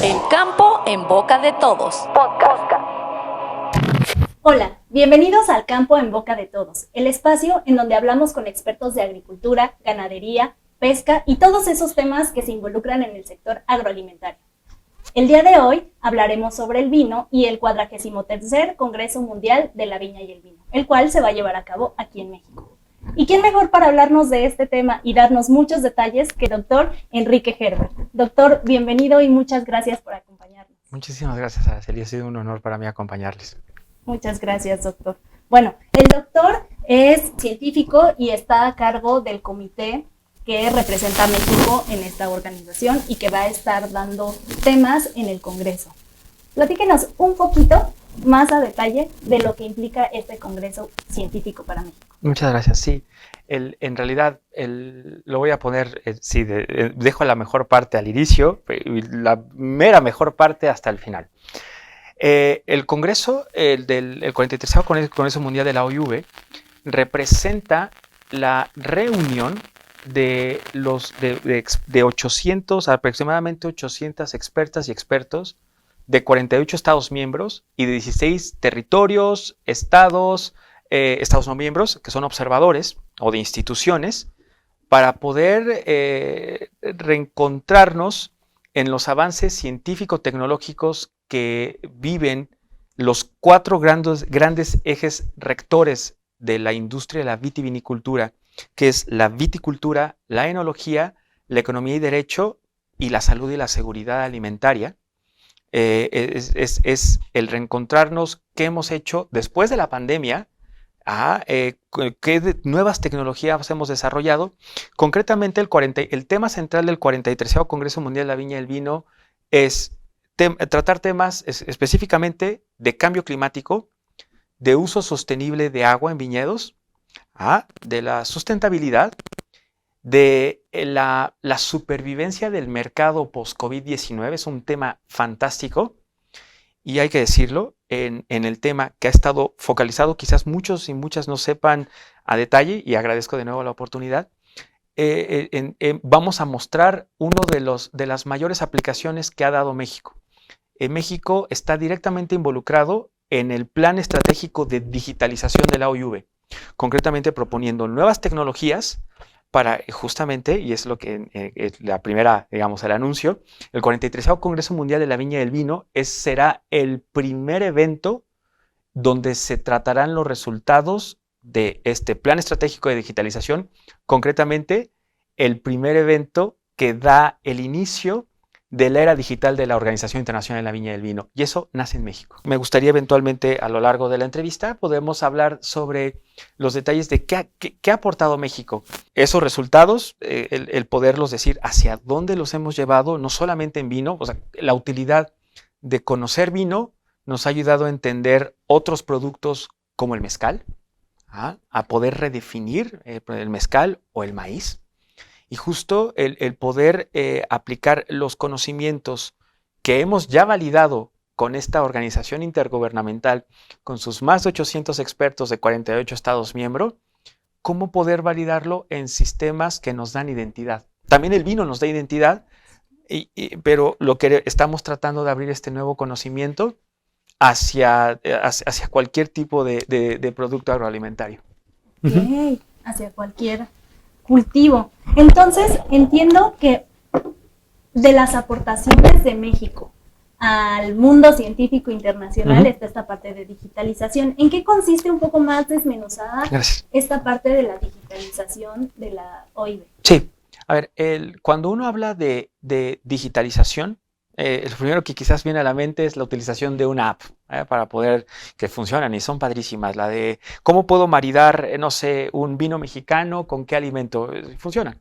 El campo en boca de todos. Podcast. Hola, bienvenidos al Campo en Boca de Todos, el espacio en donde hablamos con expertos de agricultura, ganadería, pesca y todos esos temas que se involucran en el sector agroalimentario. El día de hoy hablaremos sobre el vino y el 43º Congreso Mundial de la Viña y el Vino, el cual se va a llevar a cabo aquí en México. ¿Y quién mejor para hablarnos de este tema y darnos muchos detalles que doctor Enrique Herbert? Doctor, bienvenido y muchas gracias por acompañarnos. Muchísimas gracias, Araceli. Ha sido un honor para mí acompañarles. Muchas gracias, doctor. Bueno, el doctor es científico y está a cargo del comité que representa a México en esta organización y que va a estar dando temas en el Congreso. Platíquenos un poquito más a detalle de lo que implica este Congreso Científico para México. Muchas gracias. Sí, en realidad lo voy a poner, dejo la mejor parte al inicio y la mera mejor parte hasta el final. El Congreso, el 43º Congreso Mundial de la OIV, representa la reunión de 800, aproximadamente 800 expertas y expertos de 48 Estados miembros y de 16 territorios, estados no miembros, que son observadores o de instituciones, para poder reencontrarnos en los avances científico-tecnológicos que viven los 4 grandes ejes rectores de la industria de la vitivinicultura, que es la viticultura, la enología, la economía y derecho y la salud y la seguridad alimentaria. Es el reencontrarnos qué hemos hecho después de la pandemia, qué nuevas tecnologías hemos desarrollado. Concretamente, el tema central del 43º Congreso Mundial de la Viña y el Vino es tratar temas específicamente de cambio climático, de uso sostenible de agua en viñedos, de la sustentabilidad, de la supervivencia del mercado post-COVID-19. Es un tema fantástico y hay que decirlo, en el tema que ha estado focalizado, quizás muchos y muchas no sepan a detalle, y agradezco de nuevo la oportunidad. Vamos a mostrar uno de las mayores aplicaciones que ha dado México. México está directamente involucrado en el Plan Estratégico de Digitalización de la OIV, concretamente proponiendo nuevas tecnologías para justamente, y es lo que la primera, digamos, el anuncio, el 43º Congreso Mundial de la Viña y el Vino será el primer evento donde se tratarán los resultados de este Plan Estratégico de Digitalización, concretamente el primer evento que da el inicio de la era digital de la Organización Internacional de la Viña y el Vino, y eso nace en México. Me gustaría eventualmente a lo largo de la entrevista podemos hablar sobre los detalles de qué ha aportado México. Esos resultados, el poderlos decir hacia dónde los hemos llevado, no solamente en vino, o sea, la utilidad de conocer vino nos ha ayudado a entender otros productos como el mezcal, a poder redefinir el mezcal o el maíz. Y justo el poder aplicar los conocimientos que hemos ya validado con esta organización intergubernamental, con sus más de 800 expertos de 48 Estados miembros, cómo poder validarlo en sistemas que nos dan identidad. También el vino nos da identidad, pero lo que estamos tratando de abrir este nuevo conocimiento hacia cualquier tipo de producto agroalimentario. Okay, hacia cualquier cultivo. Entonces, entiendo que de las aportaciones de México al mundo científico internacional está esta parte de digitalización. ¿En qué consiste un poco más desmenuzada esta parte de la digitalización de la OIV? Sí, a ver, cuando uno habla de digitalización, lo primero que quizás viene a la mente es la utilización de una app para poder que funcionan y son padrísimas. La de cómo puedo maridar, no sé, un vino mexicano con qué alimento. Funcionan.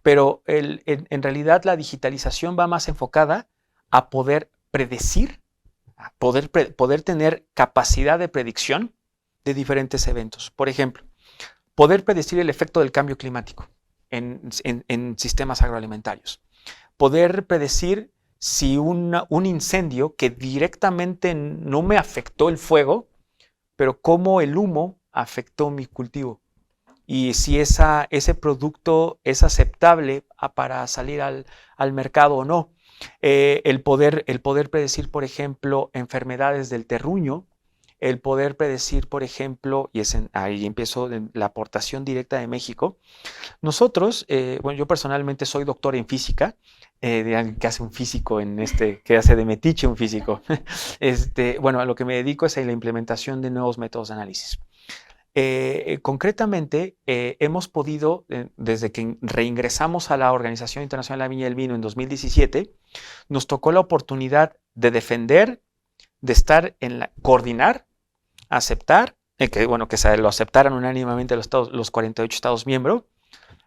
Pero en realidad la digitalización va más enfocada a poder predecir, a poder tener capacidad de predicción de diferentes eventos. Por ejemplo, poder predecir el efecto del cambio climático en sistemas agroalimentarios. Poder predecir si un incendio que directamente no me afectó el fuego, pero cómo el humo afectó mi cultivo. y si ese producto es aceptable para salir al mercado o no. El poder predecir, por ejemplo, enfermedades del terruño, el poder predecir, por ejemplo, ahí empiezo la aportación directa de México. Nosotros, bueno, yo personalmente soy doctor en física, de alguien que hace un físico que hace de metiche un físico. Bueno, a lo que me dedico es a la implementación de nuevos métodos de análisis. Concretamente, hemos podido, desde que reingresamos a la Organización Internacional de la Viña y el Vino en 2017, nos tocó la oportunidad de defender, de estar coordinar, aceptar, que lo aceptaran unánimemente los 48 Estados miembros.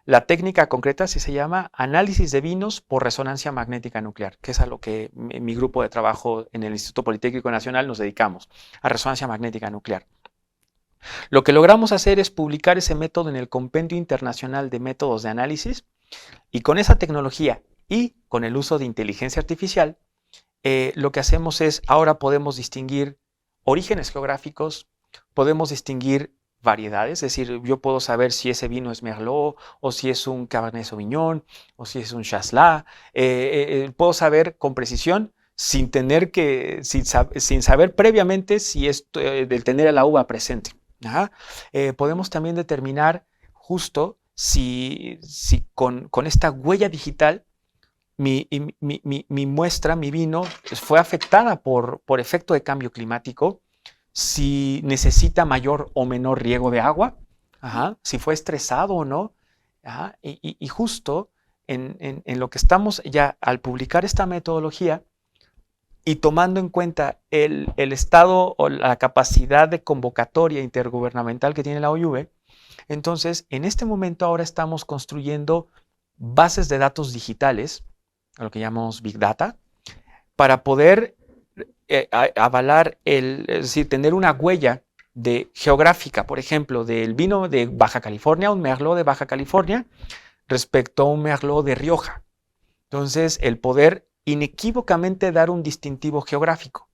La técnica concreta se llama análisis de vinos por resonancia magnética nuclear, que es a lo que mi grupo de trabajo en el Instituto Politécnico Nacional nos dedicamos, a resonancia magnética nuclear. Lo que logramos hacer es publicar ese método en el Compendio Internacional de Métodos de Análisis, y con esa tecnología y con el uso de inteligencia artificial, lo que hacemos es, ahora podemos distinguir orígenes geográficos, podemos distinguir variedades, es decir, yo puedo saber si ese vino es Merlot, o si es un Cabernet Sauvignon, o si es un Chasselas. Puedo saber con precisión sin saber previamente si es del tener a la uva presente. Podemos también determinar justo si con esta huella digital mi muestra, mi vino, fue afectada por efecto de cambio climático, si necesita mayor o menor riego de agua, si fue estresado o no. Y justo en lo que estamos ya al publicar esta metodología y tomando en cuenta el estado o la capacidad de convocatoria intergubernamental que tiene la OIV, entonces en este momento ahora estamos construyendo bases de datos digitales, a lo que llamamos Big Data, para poder avalar, es decir, tener una huella geográfica, por ejemplo, del vino de Baja California, un Merlot de Baja California, respecto a un Merlot de Rioja. Entonces, el poder inequívocamente dar un distintivo geográfico.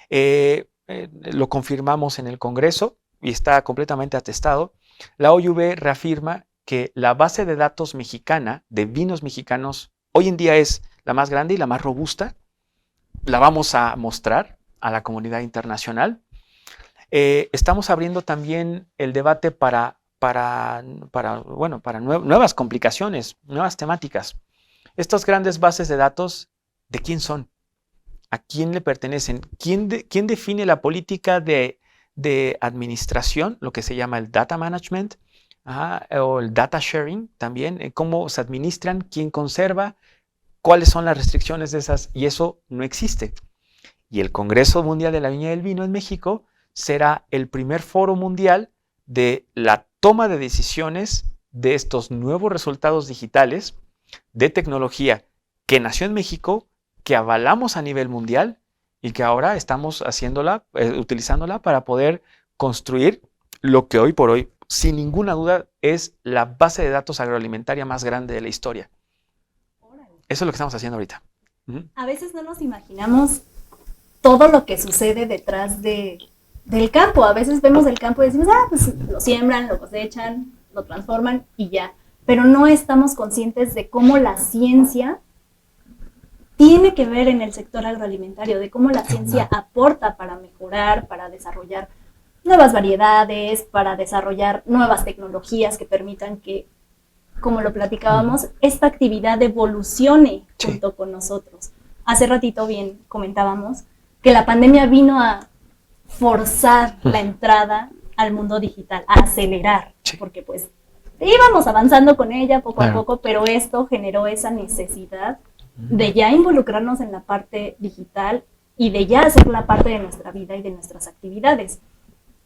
Lo confirmamos en el Congreso y está completamente atestado. La OIV reafirma que la base de datos mexicana de vinos mexicanos hoy en día es la más grande y la más robusta. La vamos a mostrar a la comunidad internacional. Estamos abriendo también el debate para nuevas complicaciones, nuevas temáticas. Estas grandes bases de datos, ¿de quién son? ¿A quién le pertenecen? ¿Quién define la política de administración, lo que se llama el data management, o el data sharing también? ¿Cómo se administran? ¿Quién conserva? ¿Cuáles son las restricciones de esas? Y eso no existe. Y el Congreso Mundial de la Viña y el Vino en México será el primer foro mundial de la toma de decisiones de estos nuevos resultados digitales de tecnología que nació en México, que avalamos a nivel mundial y que ahora estamos utilizándola para poder construir lo que hoy por hoy, sin ninguna duda, es la base de datos agroalimentaria más grande de la historia. Eso es lo que estamos haciendo ahorita. A veces no nos imaginamos todo lo que sucede detrás del campo. A veces vemos el campo y decimos, pues lo siembran, lo cosechan, lo transforman y ya. Pero no estamos conscientes de cómo la ciencia tiene que ver en el sector agroalimentario, de cómo la ciencia aporta para mejorar, para desarrollar nuevas variedades, para desarrollar nuevas tecnologías que permitan que, como lo platicábamos, esta actividad evolucione junto con nosotros. Hace ratito bien comentábamos que la pandemia vino a forzar la entrada al mundo digital, a acelerar, porque pues íbamos avanzando con ella poco a poco, pero esto generó esa necesidad de ya involucrarnos en la parte digital y de ya hacerla parte de nuestra vida y de nuestras actividades.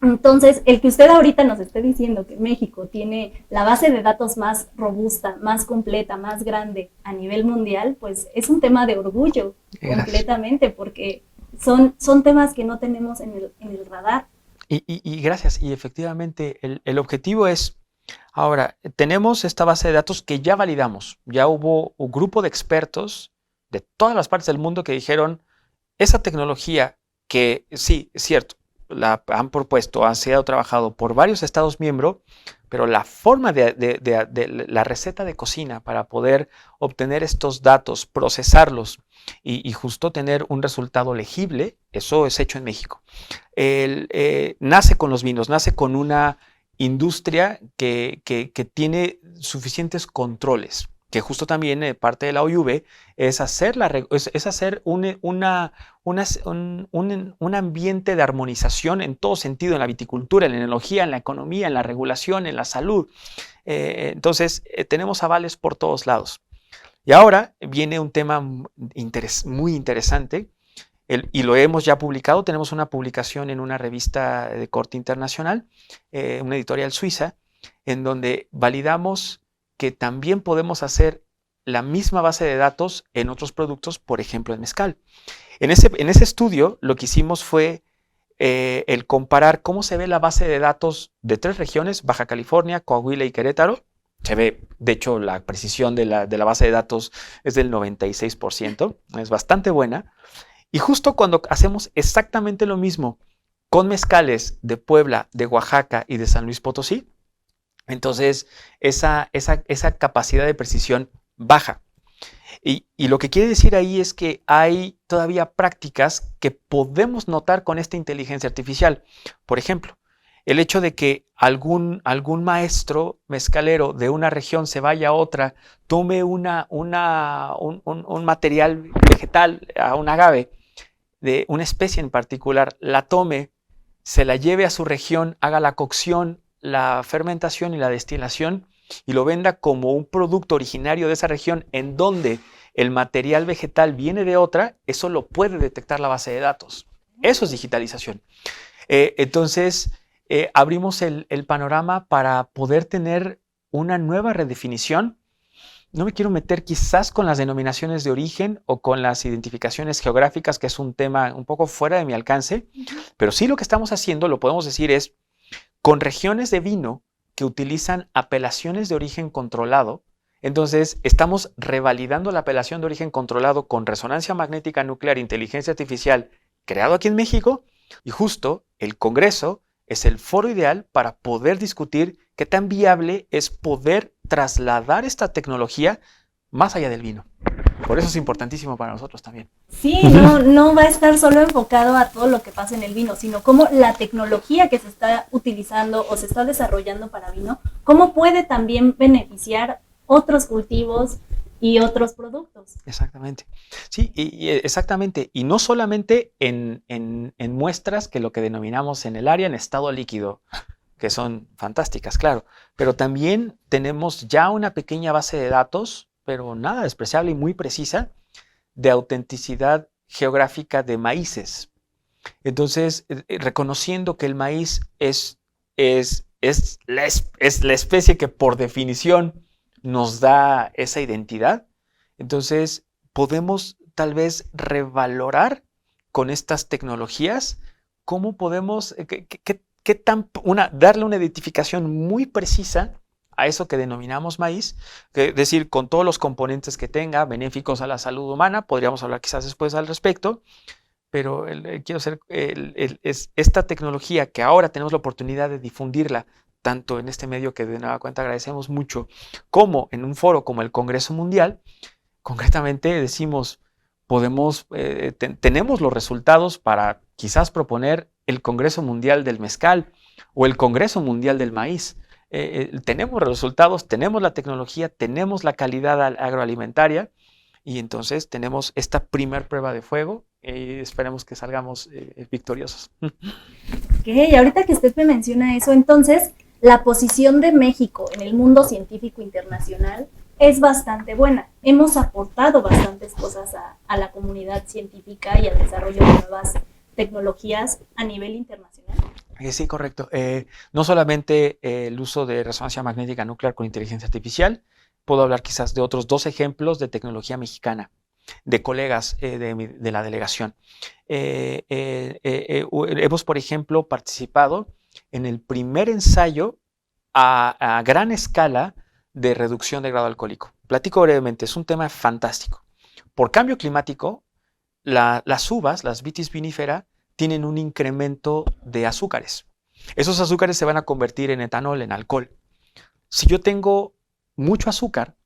Entonces, el que usted ahorita nos esté diciendo que México tiene la base de datos más robusta, más completa, más grande a nivel mundial, pues es un tema de orgullo. Gracias. Completamente, porque son temas que no tenemos en el radar. Y gracias, y efectivamente el objetivo es, ahora, tenemos esta base de datos que ya validamos, ya hubo un grupo de expertos de todas las partes del mundo que dijeron, esa tecnología que sí, es cierto, la han propuedo, ha sido trabajado por varios estados miembros, pero la forma de la receta de cocina para poder obtener estos datos, procesarlos y justo tener un resultado legible, eso es hecho en México. Nace con los vinos, nace con una industria que tiene suficientes controles, que justo también parte de la OIV es hacer, un ambiente de armonización en todo sentido, en la viticultura, en la enología, en la economía, en la regulación, en la salud. Entonces, tenemos avales por todos lados. Y ahora viene un tema muy interesante, y lo hemos ya publicado. Tenemos una publicación en una revista de corte internacional, una editorial suiza, en donde validamos que también podemos hacer la misma base de datos en otros productos, por ejemplo, en mezcal. En ese estudio lo que hicimos fue el comparar cómo se ve la base de datos de 3 regiones, Baja California, Coahuila y Querétaro. Se ve, de hecho, la precisión de la base de datos es del 96%, es bastante buena. Y justo cuando hacemos exactamente lo mismo con mezcales de Puebla, de Oaxaca y de San Luis Potosí, entonces esa capacidad de precisión baja. Y lo que quiere decir ahí es que hay todavía prácticas que podemos notar con esta inteligencia artificial. Por ejemplo, el hecho de que algún maestro mezcalero de una región se vaya a otra, tome un material vegetal, a un agave, de una especie en particular, la tome, se la lleve a su región, haga la cocción, la fermentación y la destilación y lo venda como un producto originario de esa región en donde el material vegetal viene de otra, eso lo puede detectar la base de datos. Eso es digitalización. Entonces, abrimos el panorama para poder tener una nueva redefinición. No me quiero meter quizás con las denominaciones de origen o con las identificaciones geográficas, que es un tema un poco fuera de mi alcance, pero sí lo que estamos haciendo, lo podemos decir, es con regiones de vino que utilizan apelaciones de origen controlado. Entonces, estamos revalidando la apelación de origen controlado con resonancia magnética nuclear, inteligencia artificial, creado aquí en México, y justo el Congreso es el foro ideal para poder discutir qué tan viable es poder trasladar esta tecnología más allá del vino. Por eso es importantísimo para nosotros también. Sí, no va a estar solo enfocado a todo lo que pasa en el vino, sino cómo la tecnología que se está utilizando o se está desarrollando para vino, cómo puede también beneficiar otros cultivos y otros productos. Exactamente. Sí, exactamente. Y no solamente en muestras que lo que denominamos en el área en estado líquido, que son fantásticas, claro, pero también tenemos ya una pequeña base de datos, pero nada despreciable y muy precisa, de autenticidad geográfica de maíces. Entonces, reconociendo que el maíz es la especie que por definición nos da esa identidad, entonces podemos tal vez revalorar con estas tecnologías cómo podemos darle una identificación muy precisa a eso que denominamos maíz, es decir, con todos los componentes que tenga, benéficos a la salud humana. Podríamos hablar quizás después al respecto, pero es esta tecnología que ahora tenemos la oportunidad de difundirla, tanto en este medio que de nueva cuenta agradecemos mucho, como en un foro como el Congreso Mundial. Concretamente decimos, tenemos los resultados para quizás proponer el Congreso Mundial del Mezcal o el Congreso Mundial del Maíz. Tenemos resultados, tenemos la tecnología, tenemos la calidad agroalimentaria, y entonces tenemos esta primer prueba de fuego y esperemos que salgamos victoriosos. Ok, ahorita que usted me menciona eso, entonces la posición de México en el mundo científico internacional es bastante buena. Hemos aportado bastantes cosas a la comunidad científica y al desarrollo de nuevas tecnologías a nivel internacional. Sí, correcto. No solamente el uso de resonancia magnética nuclear con inteligencia artificial, puedo hablar quizás de otros 2 ejemplos de tecnología mexicana, de colegas de la delegación. Hemos, por ejemplo, participado en el primer ensayo a gran escala de reducción de grado alcohólico. Platico brevemente, es un tema fantástico. Por cambio climático, las uvas, las Vitis vinifera, tienen un incremento de azúcares. Esos azúcares se van a convertir en etanol, en alcohol. Si yo tengo mucho azúcar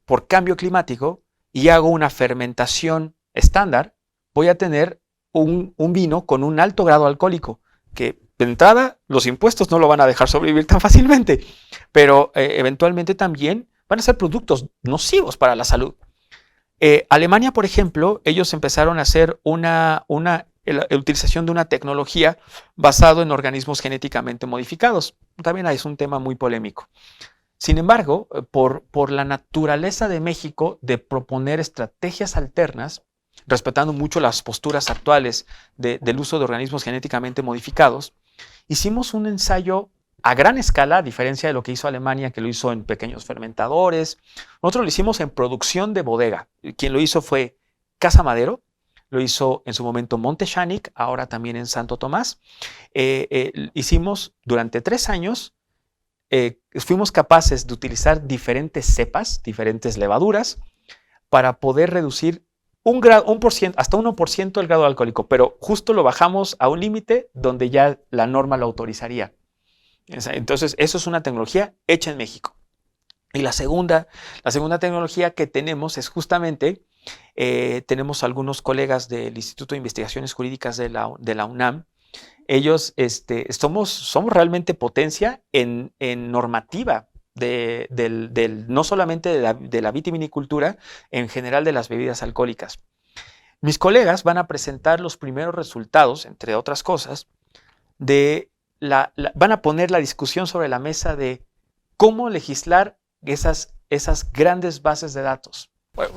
por cambio climático y hago una fermentación estándar, voy a tener un vino con un alto grado alcohólico, que de entrada los impuestos no lo van a dejar sobrevivir tan fácilmente, pero eventualmente también van a ser productos nocivos para la salud. Alemania, por ejemplo, ellos empezaron a hacer la utilización de una tecnología basada en organismos genéticamente modificados. También es un tema muy polémico. Sin embargo, por la naturaleza de México de proponer estrategias alternas, respetando mucho las posturas actuales del uso de organismos genéticamente modificados, hicimos un ensayo a gran escala, a diferencia de lo que hizo Alemania, que lo hizo en pequeños fermentadores. Nosotros lo hicimos en producción de bodega. Quien lo hizo fue Casa Madero, lo hizo en su momento Monte Schanik, ahora también en Santo Tomás. Hicimos durante 3 años, fuimos capaces de utilizar diferentes cepas, diferentes levaduras, para poder reducir hasta 1% el grado alcohólico, pero justo lo bajamos a un límite donde ya la norma lo autorizaría. Entonces, eso es una tecnología hecha en México. Y la segunda tecnología que tenemos es justamente, tenemos algunos colegas del Instituto de Investigaciones Jurídicas de la UNAM. Ellos somos realmente potencia en normativa no solamente de la vitivinicultura, en general de las bebidas alcohólicas. Mis colegas van a presentar los primeros resultados, entre otras cosas, van a poner la discusión sobre la mesa de cómo legislar esas grandes bases de datos. Bueno,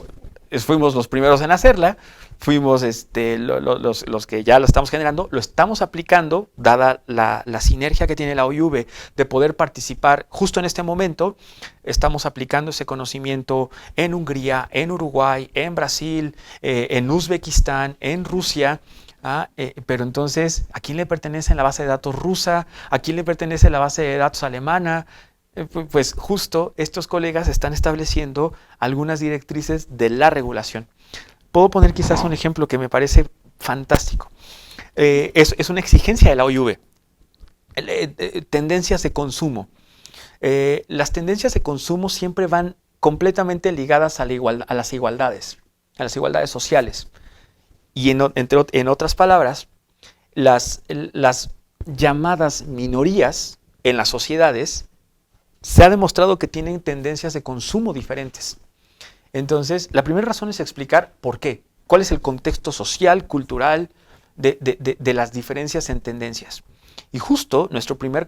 fuimos los primeros en hacerla, fuimos los que ya lo estamos generando, lo estamos aplicando, dada la sinergia que tiene la OIV de poder participar justo en este momento. Estamos aplicando ese conocimiento en Hungría, en Uruguay, en Brasil, en Uzbekistán, en Rusia. Pero entonces, ¿a quién le pertenece la base de datos rusa? ¿A quién le pertenece la base de datos alemana? Pues justo estos colegas están estableciendo algunas directrices de la regulación. Puedo poner quizás un ejemplo que me parece fantástico. Es una exigencia de la OIV. Tendencias de consumo. Las tendencias de consumo siempre van completamente ligadas a las igualdades sociales. Y en otras palabras, las llamadas minorías en las sociedades se ha demostrado que tienen tendencias de consumo diferentes. Entonces, la primera razón es explicar por qué. ¿Cuál es el contexto social, cultural de las diferencias en tendencias? Y justo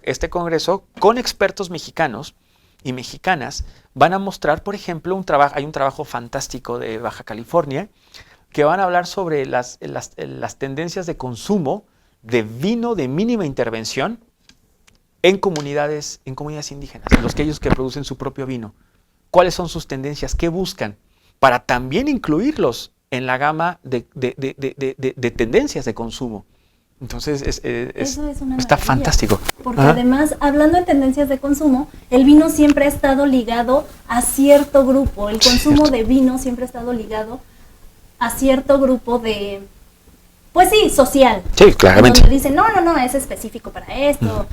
este congreso, con expertos mexicanos y mexicanas, van a mostrar, por ejemplo, hay un trabajo fantástico de Baja California, que van a hablar sobre las tendencias de consumo de vino de mínima intervención en comunidades indígenas, ellos que producen su propio vino. ¿Cuáles son sus tendencias? ¿Qué buscan? Para también incluirlos en la gama de tendencias de consumo. Entonces, está fantástico. Porque además, hablando de tendencias de consumo, el vino siempre ha estado ligado a cierto grupo. El consumo de vino siempre ha estado ligado a cierto grupo social. Sí, claramente. Donde dicen, no, es específico para esto.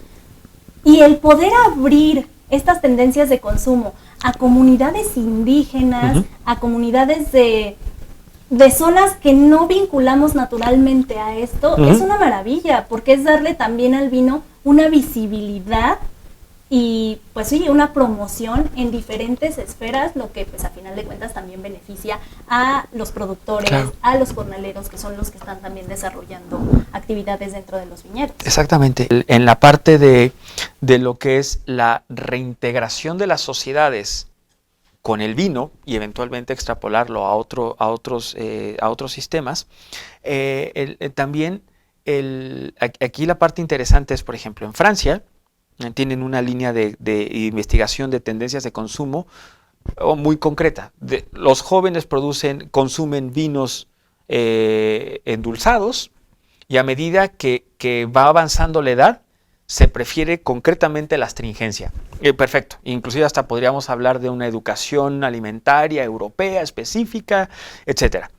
Y el poder abrir estas tendencias de consumo a comunidades indígenas, a comunidades de zonas que no vinculamos naturalmente a esto, es una maravilla, porque es darle también al vino una visibilidad y pues sí, una promoción en diferentes esferas, lo que pues a final de cuentas también beneficia a los productores, claro, a los jornaleros, que son los que están también desarrollando actividades dentro de los viñedos. Exactamente. En la parte de lo que es la reintegración de las sociedades con el vino y eventualmente extrapolarlo a otros sistemas, también aquí la parte interesante es, por ejemplo, en Francia, tienen una línea de investigación de tendencias de consumo muy concreta. Los jóvenes consumen vinos endulzados y a medida que va avanzando la edad, se prefiere concretamente la astringencia. Perfecto. Inclusive hasta podríamos hablar de una educación alimentaria europea específica, etc.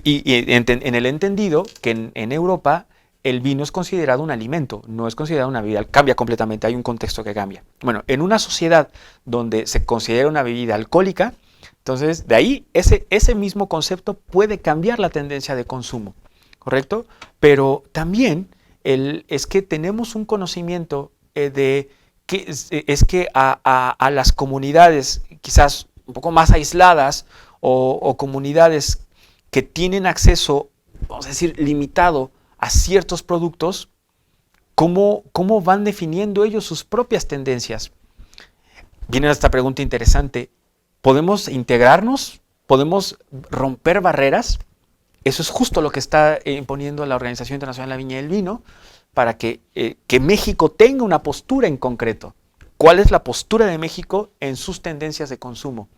Y en el entendido que en Europa el vino es considerado un alimento, no es considerado una bebida, cambia completamente, hay un contexto que cambia. Bueno, en una sociedad donde se considera una bebida alcohólica, entonces de ahí ese mismo concepto puede cambiar la tendencia de consumo, ¿correcto? Pero también es que tenemos un conocimiento de que es que a las comunidades quizás un poco más aisladas o comunidades que tienen acceso, vamos a decir, limitado a ciertos productos, ¿cómo van definiendo ellos sus propias tendencias? Viene esta pregunta interesante. ¿Podemos integrarnos? ¿Podemos romper barreras? Eso es justo lo que está imponiendo la Organización Internacional de la Viña y el Vino para que México tenga una postura en concreto. ¿Cuál es la postura de México en sus tendencias de consumo?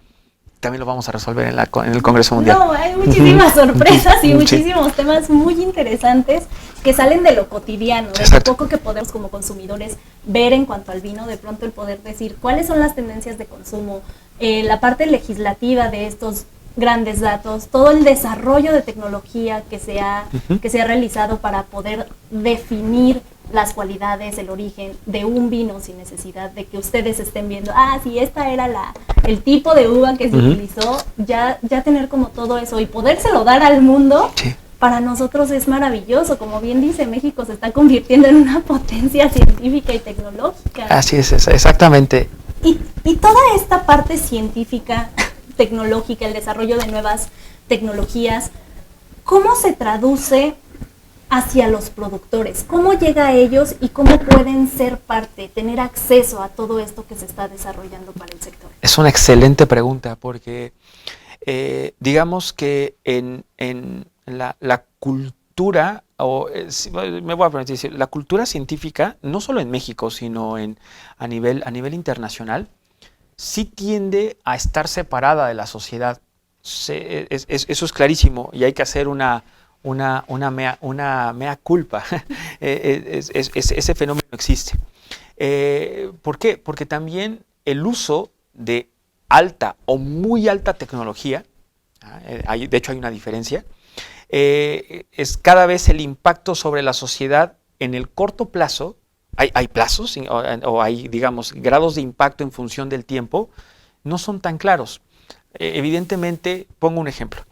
También lo vamos a resolver en el Congreso Mundial. No, hay muchísimas sorpresas y muchísimos temas muy interesantes que salen de lo cotidiano, de lo poco que podemos como consumidores ver en cuanto al vino, de pronto el poder decir cuáles son las tendencias de consumo, la parte legislativa de estos grandes datos, todo el desarrollo de tecnología que se ha realizado para poder definir las cualidades, el origen de un vino sin necesidad de que ustedes estén viendo, si esta era el tipo de uva que se utilizó, ya tener como todo eso y podérselo dar al mundo, para nosotros es maravilloso. Como bien dice, México se está convirtiendo en una potencia científica y tecnológica. Así es, exactamente. Y toda esta parte científica, tecnológica, el desarrollo de nuevas tecnologías, ¿cómo se traduce hacia los productores? ¿Cómo llega a ellos y cómo pueden ser parte, tener acceso a todo esto que se está desarrollando para el sector? Es una excelente pregunta porque digamos que en la cultura, me voy a permitir decir, la cultura científica, no solo en México, sino a nivel internacional, sí tiende a estar separada de la sociedad. Eso es clarísimo y hay que hacer una mea culpa. Ese fenómeno existe. ¿Por qué? Porque también el uso de alta o muy alta tecnología, de hecho hay una diferencia, es cada vez el impacto sobre la sociedad en el corto plazo. Hay plazos o hay, digamos, grados de impacto en función del tiempo, no son tan claros. Evidentemente, pongo un ejemplo.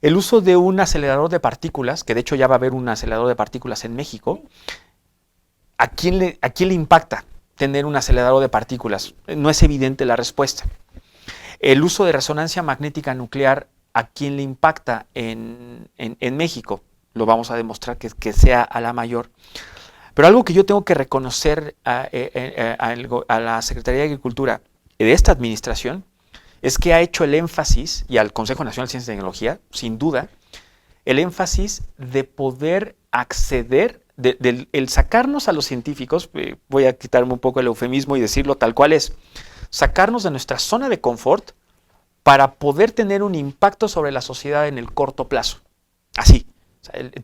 El uso de un acelerador de partículas, que de hecho ya va a haber un acelerador de partículas en México, ¿a quién le impacta tener un acelerador de partículas? No es evidente la respuesta. El uso de resonancia magnética nuclear, ¿a quién le impacta en México? Lo vamos a demostrar que sea a la mayor. Pero algo que yo tengo que reconocer a la Secretaría de Agricultura de esta administración es que ha hecho el énfasis, y al Consejo Nacional de Ciencia y Tecnología, sin duda, el énfasis de poder acceder, el sacarnos a los científicos, voy a quitarme un poco el eufemismo y decirlo tal cual es, sacarnos de nuestra zona de confort para poder tener un impacto sobre la sociedad en el corto plazo. Así.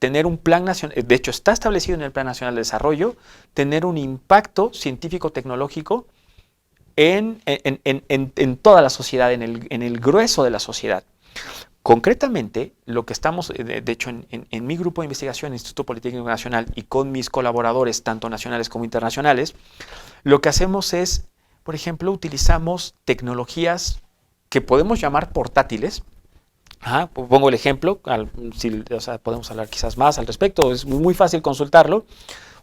Tener un plan nacional, de hecho está establecido en el Plan Nacional de Desarrollo, tener un impacto científico-tecnológico en toda la sociedad, en el grueso de la sociedad. Concretamente, lo que estamos, de hecho en mi grupo de investigación, Instituto Politécnico Nacional, y con mis colaboradores, tanto nacionales como internacionales, lo que hacemos es, por ejemplo, utilizamos tecnologías que podemos llamar portátiles. Pongo el ejemplo, podemos hablar quizás más al respecto, es muy fácil consultarlo.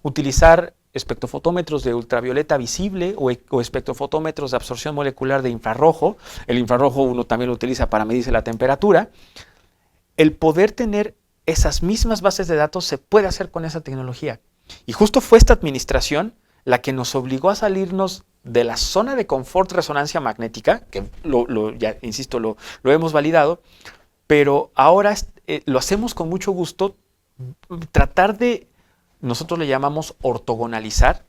Utilizar espectrofotómetros de ultravioleta visible o espectrofotómetros de absorción molecular de infrarrojo. El infrarrojo uno también lo utiliza para medirse la temperatura. El poder tener esas mismas bases de datos se puede hacer con esa tecnología. Y justo fue esta administración la que nos obligó a salirnos de la zona de confort resonancia magnética, que ya insisto, lo hemos validado, pero ahora lo hacemos con mucho gusto, tratar de, nosotros le llamamos ortogonalizar,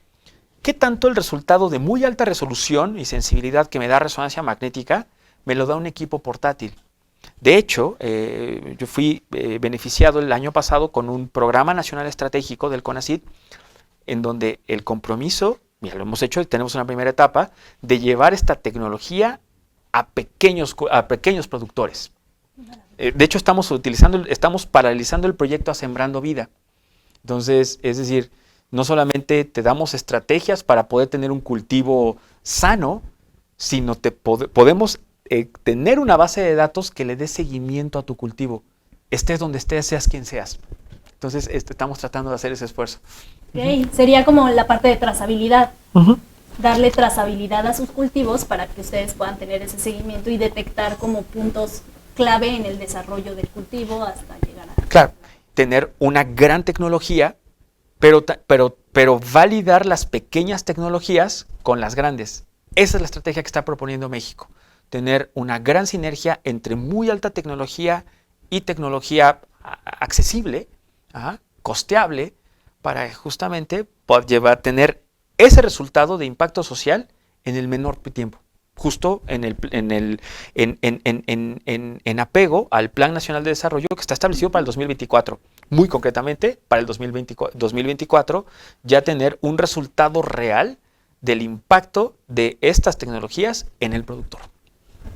qué tanto el resultado de muy alta resolución y sensibilidad que me da resonancia magnética me lo da un equipo portátil. De hecho, yo fui beneficiado el año pasado con un programa nacional estratégico del CONACYT, en donde el compromiso, mira, lo hemos hecho, tenemos una primera etapa, de llevar esta tecnología a pequeños productores. De hecho, estamos paralizando el proyecto a Sembrando Vida. Entonces, es decir, no solamente te damos estrategias para poder tener un cultivo sano, sino podemos tener una base de datos que le dé seguimiento a tu cultivo. Estés donde estés, seas quien seas. Entonces, estamos tratando de hacer ese esfuerzo. Okay. Sería como la parte de trazabilidad. Darle trazabilidad a sus cultivos para que ustedes puedan tener ese seguimiento y detectar como puntos clave en el desarrollo del cultivo hasta llegar a... Claro, tener una gran tecnología, pero validar las pequeñas tecnologías con las grandes. Esa es la estrategia que está proponiendo México. Tener una gran sinergia entre muy alta tecnología y tecnología accesible, costeable, para justamente poder tener ese resultado de impacto social en el menor tiempo. Justo en apego al Plan Nacional de Desarrollo que está establecido para el 2024. Muy concretamente, para el 2024, ya tener un resultado real del impacto de estas tecnologías en el productor.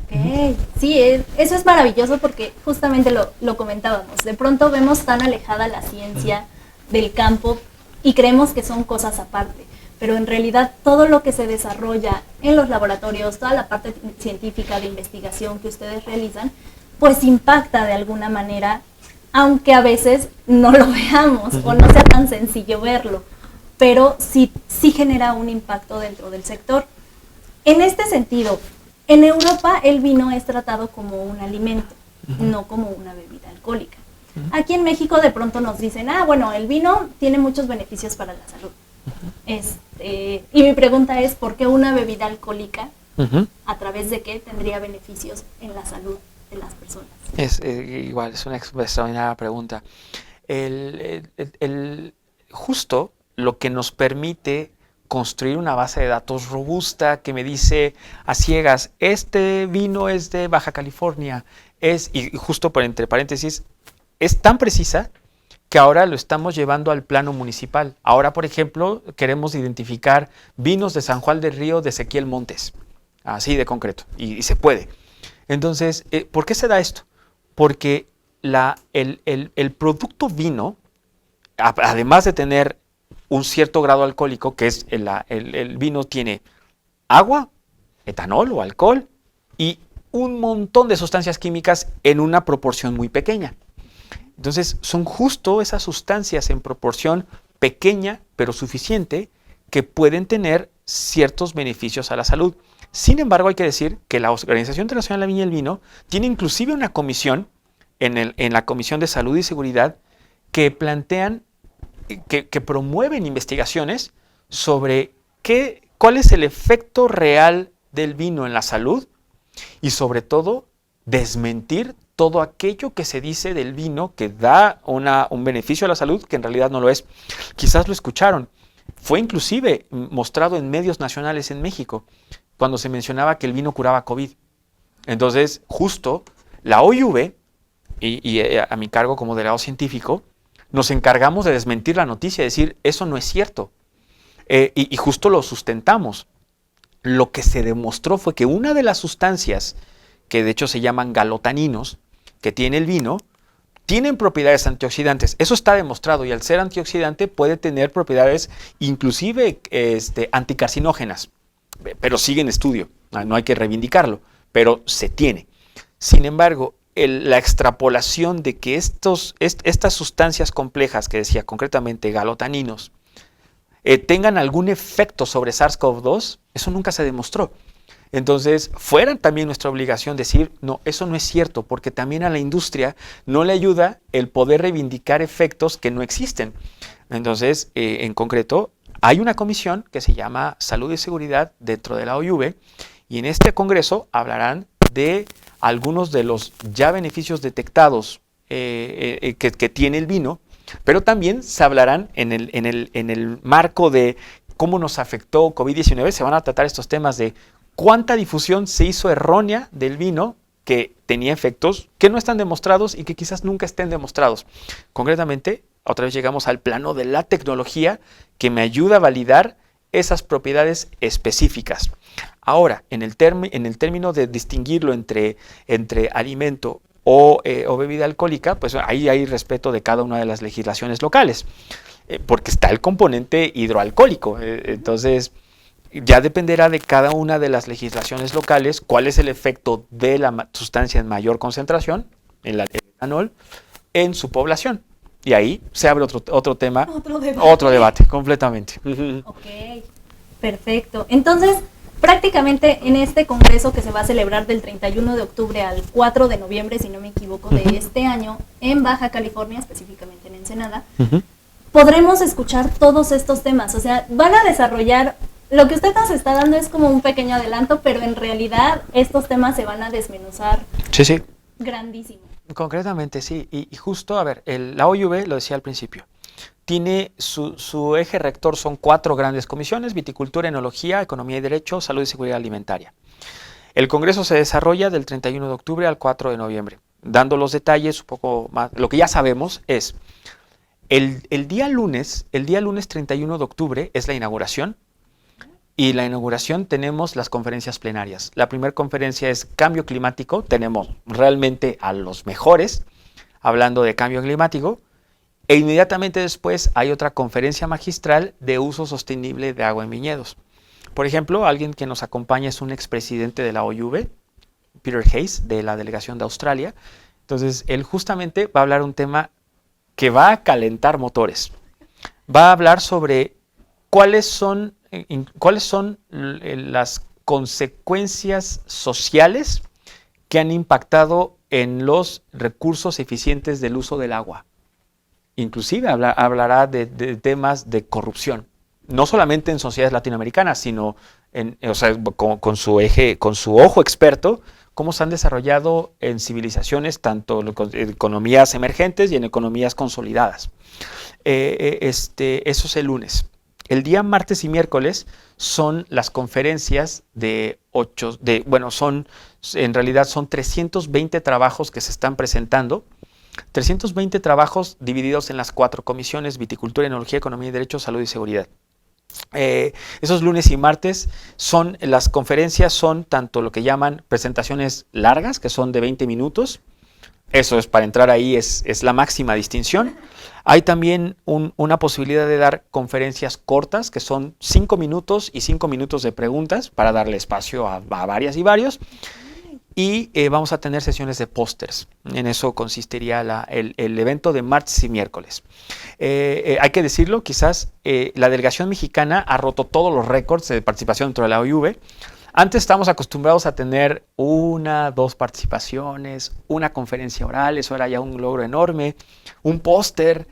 Okay. Sí, eso es maravilloso porque justamente lo comentábamos. De pronto vemos tan alejada la ciencia del campo y creemos que son cosas aparte. Pero en realidad todo lo que se desarrolla en los laboratorios, toda la parte científica de investigación que ustedes realizan, pues impacta de alguna manera, aunque a veces no lo veamos o no sea tan sencillo verlo, pero sí genera un impacto dentro del sector. En este sentido, en Europa el vino es tratado como un alimento, no como una bebida alcohólica. Aquí en México de pronto nos dicen, bueno, el vino tiene muchos beneficios para la salud. Y mi pregunta es, ¿por qué una bebida alcohólica, a través de qué tendría beneficios en la salud de las personas? Igual, es una extraordinaria pregunta. Justo lo que nos permite construir una base de datos robusta que me dice a ciegas, este vino es de Baja California, y justo por entre paréntesis, es tan precisa que ahora lo estamos llevando al plano municipal. Ahora, por ejemplo, queremos identificar vinos de San Juan del Río de Ezequiel Montes, así de concreto, y se puede. Entonces, ¿por qué se da esto? Porque el producto vino, además de tener un cierto grado alcohólico, que es el vino tiene agua, etanol o alcohol, y un montón de sustancias químicas en una proporción muy pequeña. Entonces, son justo esas sustancias en proporción pequeña, pero suficiente, que pueden tener ciertos beneficios a la salud. Sin embargo, hay que decir que la Organización Internacional de la Viña y el Vino tiene inclusive una comisión, en la Comisión de Salud y Seguridad, que plantean, que promueven investigaciones sobre cuál es el efecto real del vino en la salud y, sobre todo, desmentir todo aquello que se dice del vino que da un beneficio a la salud que en realidad no lo es. Quizás lo escucharon. Fue inclusive mostrado en medios nacionales en México cuando se mencionaba que el vino curaba COVID. Entonces, justo la OIV y a mi cargo como delegado científico, nos encargamos de desmentir la noticia, de decir, eso no es cierto. Y justo lo sustentamos. Lo que se demostró fue que una de las sustancias, que de hecho se llaman galotaninos, que tiene el vino, tienen propiedades antioxidantes. Eso está demostrado, y al ser antioxidante puede tener propiedades inclusive anticarcinógenas, pero sigue en estudio, no hay que reivindicarlo, pero se tiene. Sin embargo, la extrapolación de que estas sustancias complejas, que decía concretamente galotaninos, tengan algún efecto sobre SARS-CoV-2, eso nunca se demostró. Entonces, fuera también nuestra obligación decir, no, eso no es cierto, porque también a la industria no le ayuda el poder reivindicar efectos que no existen. Entonces, en concreto, hay una comisión que se llama Salud y Seguridad dentro de la OIV, y en este congreso hablarán de algunos de los ya beneficios detectados que tiene el vino, pero también se hablarán en el marco de cómo nos afectó COVID-19, se van a tratar estos temas de cuánta difusión se hizo errónea del vino que tenía efectos que no están demostrados y que quizás nunca estén demostrados. Concretamente, otra vez llegamos al plano de la tecnología que me ayuda a validar esas propiedades específicas. Ahora, en el término de distinguirlo entre alimento o bebida alcohólica, pues ahí hay respeto de cada una de las legislaciones locales, porque está el componente hidroalcohólico. Entonces, ya dependerá de cada una de las legislaciones locales cuál es el efecto de la sustancia en mayor concentración, el etanol, en su población. Y ahí se abre otro tema, otro debate completamente. Ok, perfecto. Entonces, prácticamente en este congreso que se va a celebrar del 31 de octubre al 4 de noviembre, si no me equivoco, de este año, en Baja California, específicamente en Ensenada, podremos escuchar todos estos temas. O sea, van a desarrollar, lo que usted nos está dando es como un pequeño adelanto, pero en realidad estos temas se van a desmenuzar. Sí. Grandísimo. Concretamente, sí. Y justo, a ver, la OIV, lo decía al principio, tiene su eje rector, son 4 grandes comisiones: viticultura, enología, economía y derecho, salud y seguridad alimentaria. El congreso se desarrolla del 31 de octubre al 4 de noviembre. Dando los detalles un poco más, lo que ya sabemos es, el día lunes 31 de octubre es la inauguración, y la inauguración tenemos las conferencias plenarias. La primera conferencia es cambio climático, tenemos realmente a los mejores hablando de cambio climático, e inmediatamente después hay otra conferencia magistral de uso sostenible de agua en viñedos. Por ejemplo, alguien que nos acompaña es un expresidente de la OIV, Peter Hayes, de la delegación de Australia. Entonces, él justamente va a hablar un tema que va a calentar motores. Va a hablar sobre cuáles son las consecuencias sociales que han impactado en los recursos eficientes del uso del agua. Inclusive hablará de temas de corrupción, no solamente en sociedades latinoamericanas, sino con su ojo experto, cómo se han desarrollado en civilizaciones, tanto en economías emergentes y en economías consolidadas. Eso es el lunes. El día martes y miércoles son las conferencias en realidad son 320 trabajos que se están presentando, 320 trabajos divididos en las 4 comisiones: viticultura, enología, economía y derecho, salud y seguridad. Esos lunes y martes las conferencias son tanto lo que llaman presentaciones largas, que son de 20 minutos, eso es para entrar ahí, es la máxima distinción. Hay también una posibilidad de dar conferencias cortas, que son 5 minutos y 5 minutos de preguntas para darle espacio a varias y varios. Y vamos a tener sesiones de pósters. En eso consistiría el evento de martes y miércoles. Hay que decirlo, quizás la delegación mexicana ha roto todos los récords de participación dentro de la OIV. Antes estábamos acostumbrados a tener 1, 2 participaciones, una conferencia oral, eso era ya un logro enorme, un póster.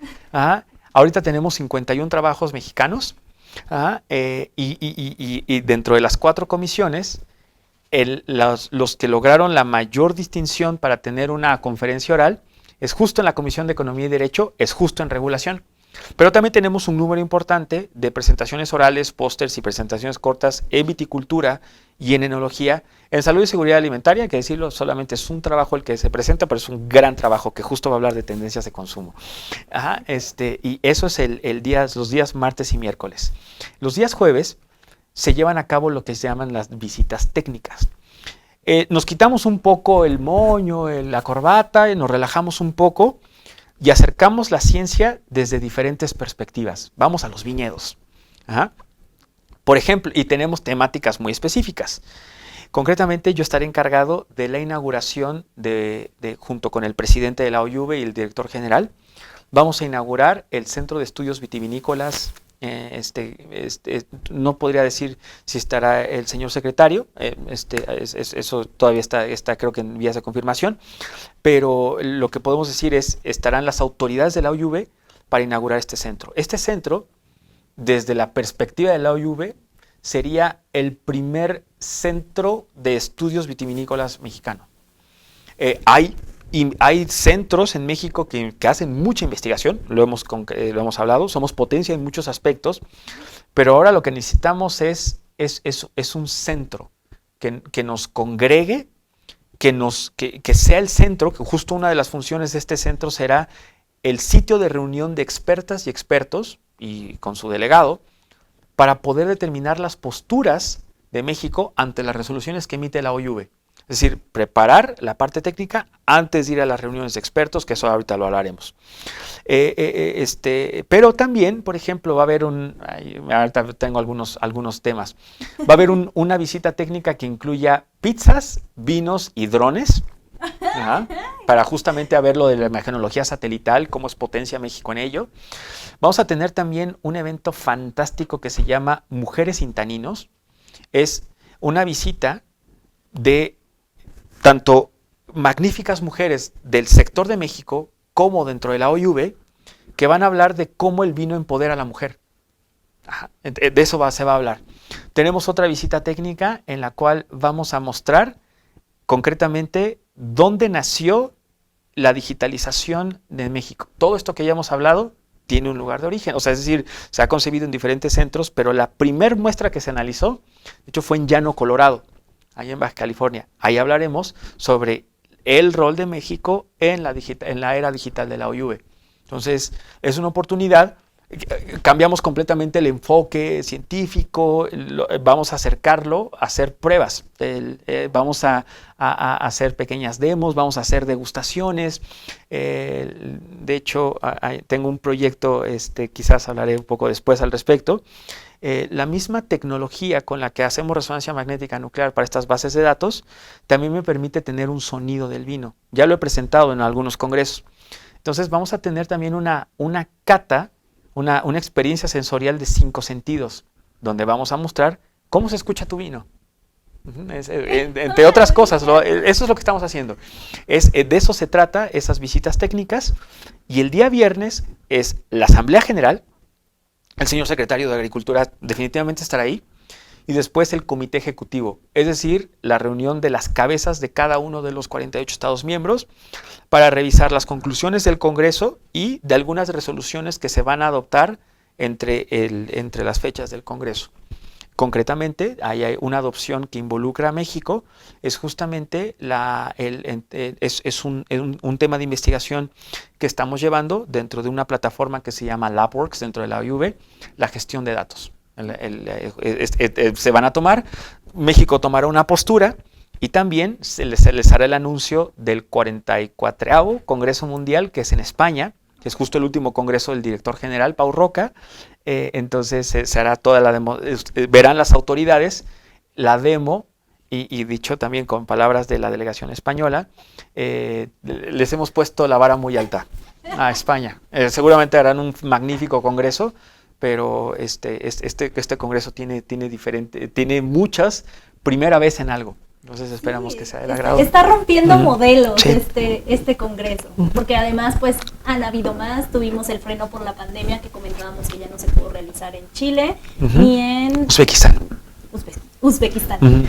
Ahorita tenemos 51 trabajos mexicanos, y dentro de las 4 comisiones, los que lograron la mayor distinción para tener una conferencia oral es justo en la Comisión de Economía y Derecho, es justo en regulación. Pero también tenemos un número importante de presentaciones orales, pósters y presentaciones cortas en viticultura y en enología. En salud y seguridad alimentaria, hay que decirlo, solamente es un trabajo el que se presenta, pero es un gran trabajo que justo va a hablar de tendencias de consumo. Y eso es los días martes y miércoles. Los días jueves se llevan a cabo lo que se llaman las visitas técnicas. Nos quitamos un poco el moño, la corbata, y nos relajamos un poco y acercamos la ciencia desde diferentes perspectivas. Vamos a los viñedos. Por ejemplo, y tenemos temáticas muy específicas. Concretamente, yo estaré encargado de la inauguración junto con el presidente de la OIV y el director general. Vamos a inaugurar el Centro de Estudios Vitivinícolas. No podría decir si estará el señor secretario, eso todavía está creo que en vías de confirmación, pero lo que podemos decir es, estarán las autoridades de la OIV para inaugurar este centro. Este centro, desde la perspectiva de la OIV, sería el primer centro de estudios vitivinícolas mexicano. Hay centros en México que hacen mucha investigación, lo hemos hablado, somos potencia en muchos aspectos, pero ahora lo que necesitamos es un centro que nos congregue, que sea el centro, que justo una de las funciones de este centro será el sitio de reunión de expertas y expertos, y con su delegado, para poder determinar las posturas de México ante las resoluciones que emite la OIV. Es Es decir, preparar la parte técnica antes de ir a las reuniones de expertos, que eso ahorita lo hablaremos. Pero también, por ejemplo, va a haber ahorita tengo algunos temas, va a haber una visita técnica que incluya pizzas, vinos y drones. Ajá, para justamente a ver lo de la imagenología satelital, cómo es potencia México en ello. Vamos a tener también un evento fantástico que se llama Mujeres sin Taninos. Es una visita de tanto magníficas mujeres del sector de México como dentro de la OIV que van a hablar de cómo el vino empodera a la mujer. Ajá, de eso se va a hablar. Tenemos otra visita técnica en la cual vamos a mostrar concretamente dónde nació la digitalización de México. Todo esto que ya hemos hablado tiene un lugar de origen, o sea, es decir, se ha concebido en diferentes centros, pero la primer muestra que se analizó, de hecho, fue en Llano, Colorado, allá en Baja California. Ahí hablaremos sobre el rol de México en la era digital de la OIV. Entonces, es una oportunidad. Cambiamos completamente el enfoque científico, vamos a acercarlo a hacer pruebas, vamos a hacer pequeñas demos, vamos a hacer degustaciones. De hecho, tengo un proyecto, quizás hablaré un poco después al respecto. La misma tecnología con la que hacemos resonancia magnética nuclear para estas bases de datos también me permite tener un sonido del vino. Ya lo he presentado en algunos congresos. Entonces vamos a tener también una cata, una experiencia sensorial de 5 sentidos, donde vamos a mostrar cómo se escucha tu vino. Entre otras cosas, eso es lo que estamos haciendo. De eso se trata, esas visitas técnicas. Y el día viernes es la Asamblea General. El señor secretario de Agricultura definitivamente estará ahí. Y después el comité ejecutivo, es decir, la reunión de las cabezas de cada uno de los 48 Estados miembros para revisar las conclusiones del Congreso y de algunas resoluciones que se van a adoptar entre las fechas del Congreso. Concretamente, hay una adopción que involucra a México, es justamente un tema de investigación que estamos llevando dentro de una plataforma que se llama LabWorks dentro de la OIV, la gestión de datos. Se van a tomar, México tomará una postura y también se les hará el anuncio del 44º Congreso Mundial, que es en España, que es justo el último congreso del director general, Pau Roca. Entonces se hará toda la demo, verán las autoridades la demo y dicho también con palabras de la delegación española, les hemos puesto la vara muy alta a España. Seguramente harán un magnífico congreso, pero este congreso tiene muchas primera vez en algo. Entonces esperamos que sea del agrado. Está rompiendo modelos este congreso, porque además pues han habido más. Tuvimos el freno por la pandemia que comentábamos que ya no se pudo realizar en Chile ni en Uzbekistán.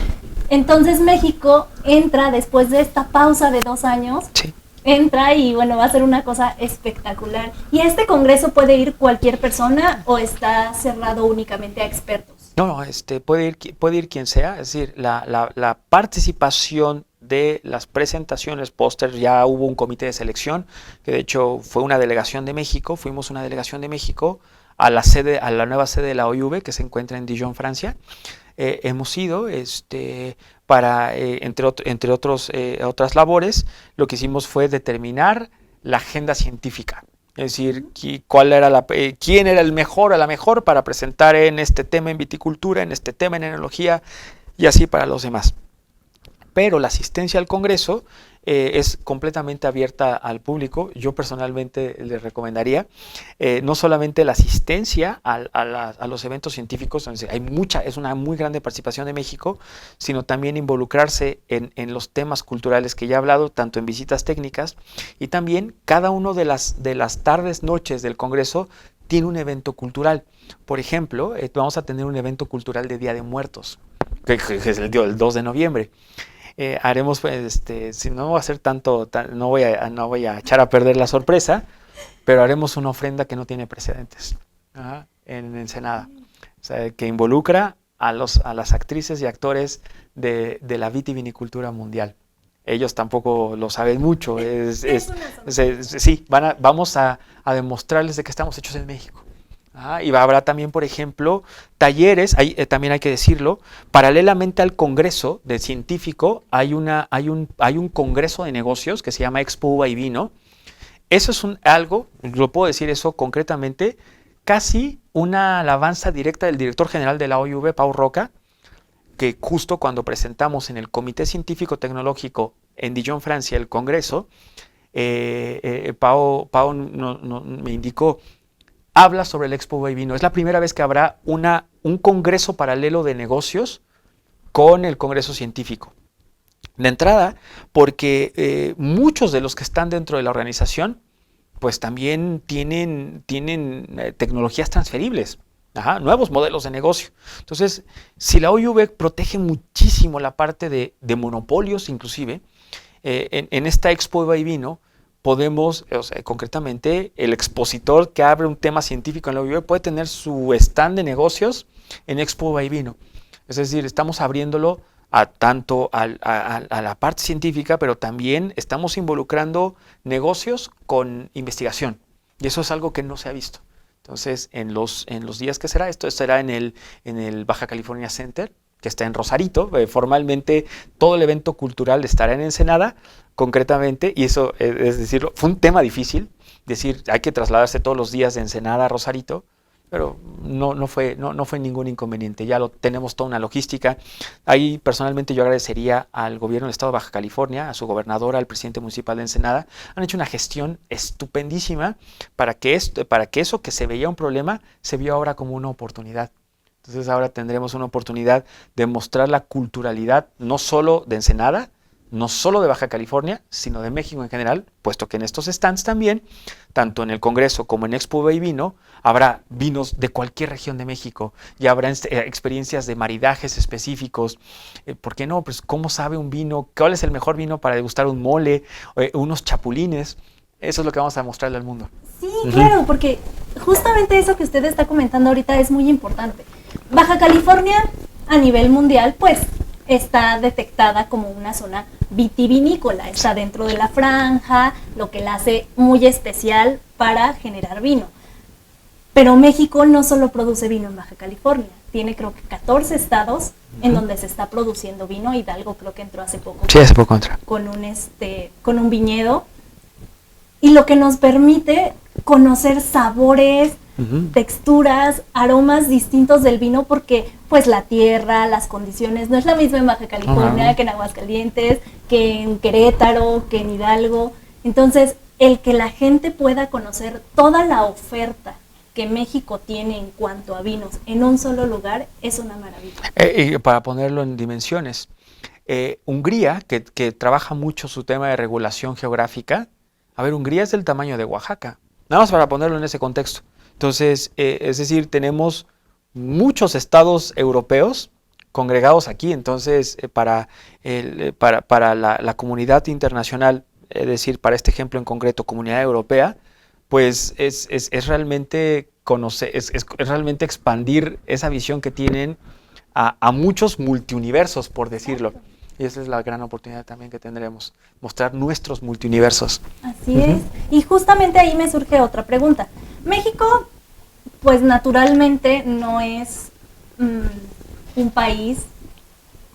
Entonces México entra después de esta pausa de 2 años. Sí. Entra y bueno, va a ser una cosa espectacular. ¿Y a este congreso puede ir cualquier persona o está cerrado únicamente a expertos? No, puede ir quien sea, es decir, la participación de las presentaciones, póster, ya hubo un comité de selección, que de hecho fue una delegación de México, fuimos una delegación de México a la nueva sede de la OIV que se encuentra en Dijon, Francia. Hemos ido, para, entre otras labores, lo que hicimos fue determinar la agenda científica. Es decir, quién era el mejor o la mejor para presentar en este tema en viticultura, en este tema en enología y así para los demás. Pero la asistencia al Congreso es completamente abierta al público. Yo personalmente les recomendaría no solamente la asistencia a los eventos científicos, donde es una muy grande participación de México, sino también involucrarse en los temas culturales que ya he hablado, tanto en visitas técnicas, y también cada uno de las tardes, noches del Congreso tiene un evento cultural. Por ejemplo, vamos a tener un evento cultural de Día de Muertos, que es el 2 de noviembre. Haremos, si no voy a hacer no voy a echar a perder la sorpresa, pero haremos una ofrenda que no tiene precedentes en Ensenada, o sea, que involucra a las actrices y actores de la vitivinicultura mundial. Ellos tampoco lo saben mucho, sí, vamos a demostrarles de que estamos hechos en México. Habrá también, por ejemplo, talleres, también hay que decirlo, paralelamente al congreso de científico hay un congreso de negocios que se llama Expo Uva y Vino. Eso es algo, lo puedo decir eso concretamente, casi una alabanza directa del director general de la OIV, Pau Roca, que justo cuando presentamos en el Comité Científico Tecnológico en Dijon, Francia, el congreso, Pau me indicó, habla sobre el Expo Uva y Vino. Es la primera vez que habrá un congreso paralelo de negocios con el congreso científico. De entrada, porque muchos de los que están dentro de la organización, pues también tienen tecnologías transferibles, nuevos modelos de negocio. Entonces, si la OIV protege muchísimo la parte de monopolios, inclusive, en esta Expo Uva y Vino, podemos, concretamente, el expositor que abre un tema científico en la OIV puede tener su stand de negocios en Expo Uva y Vino. Es decir, estamos abriéndolo tanto a la parte científica, pero también estamos involucrando negocios con investigación. Y eso es algo que no se ha visto. Entonces, en los días que será, esto será en el Baja California Center, que está en Rosarito. Formalmente, todo el evento cultural estará en Ensenada, concretamente, y eso, es decir, fue un tema difícil, decir, hay que trasladarse todos los días de Ensenada a Rosarito, pero no fue ningún inconveniente, ya tenemos toda una logística. Ahí personalmente yo agradecería al gobierno del estado de Baja California, a su gobernadora, al presidente municipal de Ensenada, han hecho una gestión estupendísima para que eso que se veía un problema, se vio ahora como una oportunidad. Entonces ahora tendremos una oportunidad de mostrar la culturalidad, no solo de Ensenada, no solo de Baja California, sino de México en general, puesto que en estos stands también, tanto en el Congreso como en Expo Uva y Vino, habrá vinos de cualquier región de México y habrá experiencias de maridajes específicos. ¿Por qué no? Pues cómo sabe un vino, cuál es el mejor vino para degustar un mole, unos chapulines. Eso es lo que vamos a mostrarle al mundo. Sí, claro, porque justamente eso que usted está comentando ahorita es muy importante. Baja California, a nivel mundial, pues está detectada como una zona vitivinícola, está dentro de la franja, lo que la hace muy especial para generar vino. Pero México no solo produce vino en Baja California, tiene creo que 14 estados en donde se está produciendo vino. Hidalgo creo que entró hace poco. Sí, hace poco entró. Con un viñedo, y lo que nos permite conocer sabores, texturas, aromas distintos del vino, porque pues la tierra, las condiciones, no es la misma en Baja California que en Aguascalientes, que en Querétaro, que en Hidalgo. Entonces, el que la gente pueda conocer toda la oferta que México tiene en cuanto a vinos en un solo lugar es una maravilla. Y para ponerlo en dimensiones, Hungría, que trabaja mucho su tema de regulación geográfica, Hungría es del tamaño de Oaxaca, nada más para ponerlo en ese contexto. Entonces, es decir, tenemos muchos estados europeos congregados aquí. Entonces, para la comunidad internacional, es decir, para este ejemplo en concreto, Comunidad Europea, pues es realmente es realmente expandir esa visión que tienen a muchos multiuniversos, por decirlo. Y esa es la gran oportunidad también que tendremos, mostrar nuestros multiuniversos. Así es. Y justamente ahí me surge otra pregunta. México, pues naturalmente no es un país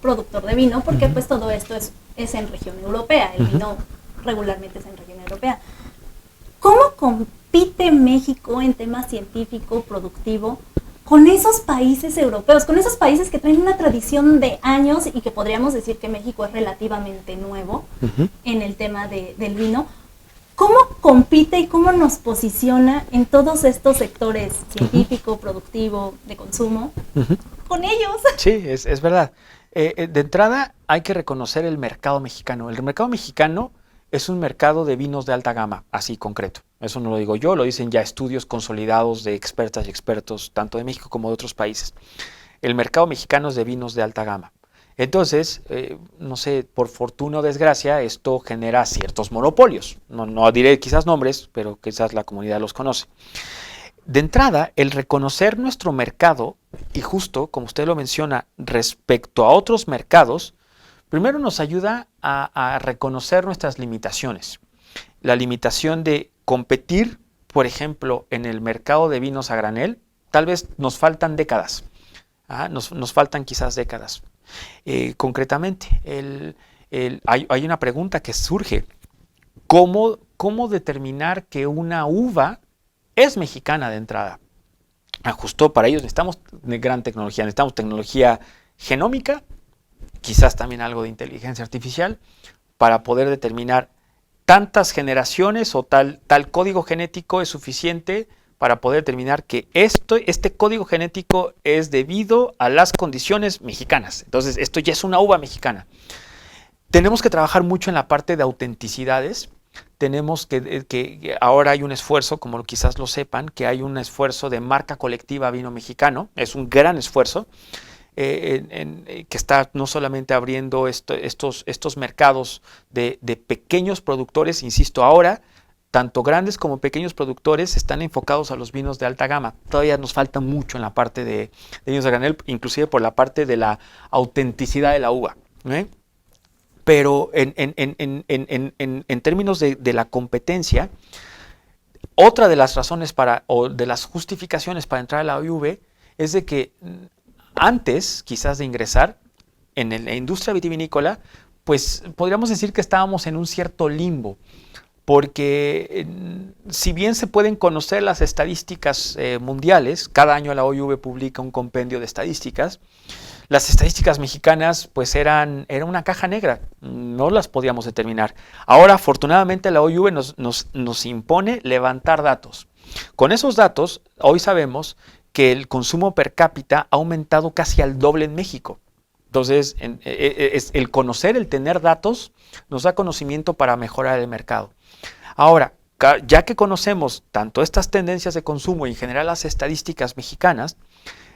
productor de vino, porque pues todo esto es en región europea, el vino regularmente es en región europea. ¿Cómo compite México en tema científico, productivo, con esos países europeos, con esos países que tienen una tradición de años y que podríamos decir que México es relativamente nuevo en el tema del vino? ¿Cómo compite y cómo nos posiciona en todos estos sectores científico, productivo, de consumo, con ellos? Sí, es verdad. De entrada hay que reconocer el mercado mexicano. El mercado mexicano es un mercado de vinos de alta gama, así concreto. Eso no lo digo yo, lo dicen ya estudios consolidados de expertas y expertos, tanto de México como de otros países. El mercado mexicano es de vinos de alta gama. Entonces, no sé, por fortuna o desgracia, esto genera ciertos monopolios. No diré quizás nombres, pero quizás la comunidad los conoce. De entrada, el reconocer nuestro mercado, y justo, como usted lo menciona, respecto a otros mercados, primero nos ayuda a reconocer nuestras limitaciones. La limitación de competir, por ejemplo, en el mercado de vinos a granel, tal vez nos faltan décadas. Nos faltan quizás décadas. Concretamente, hay una pregunta que surge. ¿Cómo determinar que una uva es mexicana de entrada? Justo para ellos necesitamos gran tecnología. Necesitamos tecnología genómica, quizás también algo de inteligencia artificial, para poder determinar tantas generaciones o tal código genético es suficiente para poder determinar que este código genético es debido a las condiciones mexicanas. Entonces, esto ya es una uva mexicana. Tenemos que trabajar mucho en la parte de autenticidades. Tenemos que ahora hay un esfuerzo, como quizás lo sepan, que hay un esfuerzo de marca colectiva vino mexicano. Es un gran esfuerzo que está no solamente abriendo estos mercados de pequeños productores, insisto, ahora tanto grandes como pequeños productores están enfocados a los vinos de alta gama. Todavía nos falta mucho en la parte de vinos de granel, inclusive por la parte de la autenticidad de la uva. Pero en términos de la competencia, otra de las razones o de las justificaciones para entrar a la OIV es de que antes, quizás de ingresar en la industria vitivinícola, pues podríamos decir que estábamos en un cierto limbo. Porque si bien se pueden conocer las estadísticas mundiales, cada año la OIV publica un compendio de estadísticas, las estadísticas mexicanas pues era una caja negra, no las podíamos determinar. Ahora, afortunadamente, la OIV nos impone levantar datos. Con esos datos, hoy sabemos que el consumo per cápita ha aumentado casi al doble en México. Entonces, el conocer, el tener datos, nos da conocimiento para mejorar el mercado. Ahora, ya que conocemos tanto estas tendencias de consumo y en general las estadísticas mexicanas,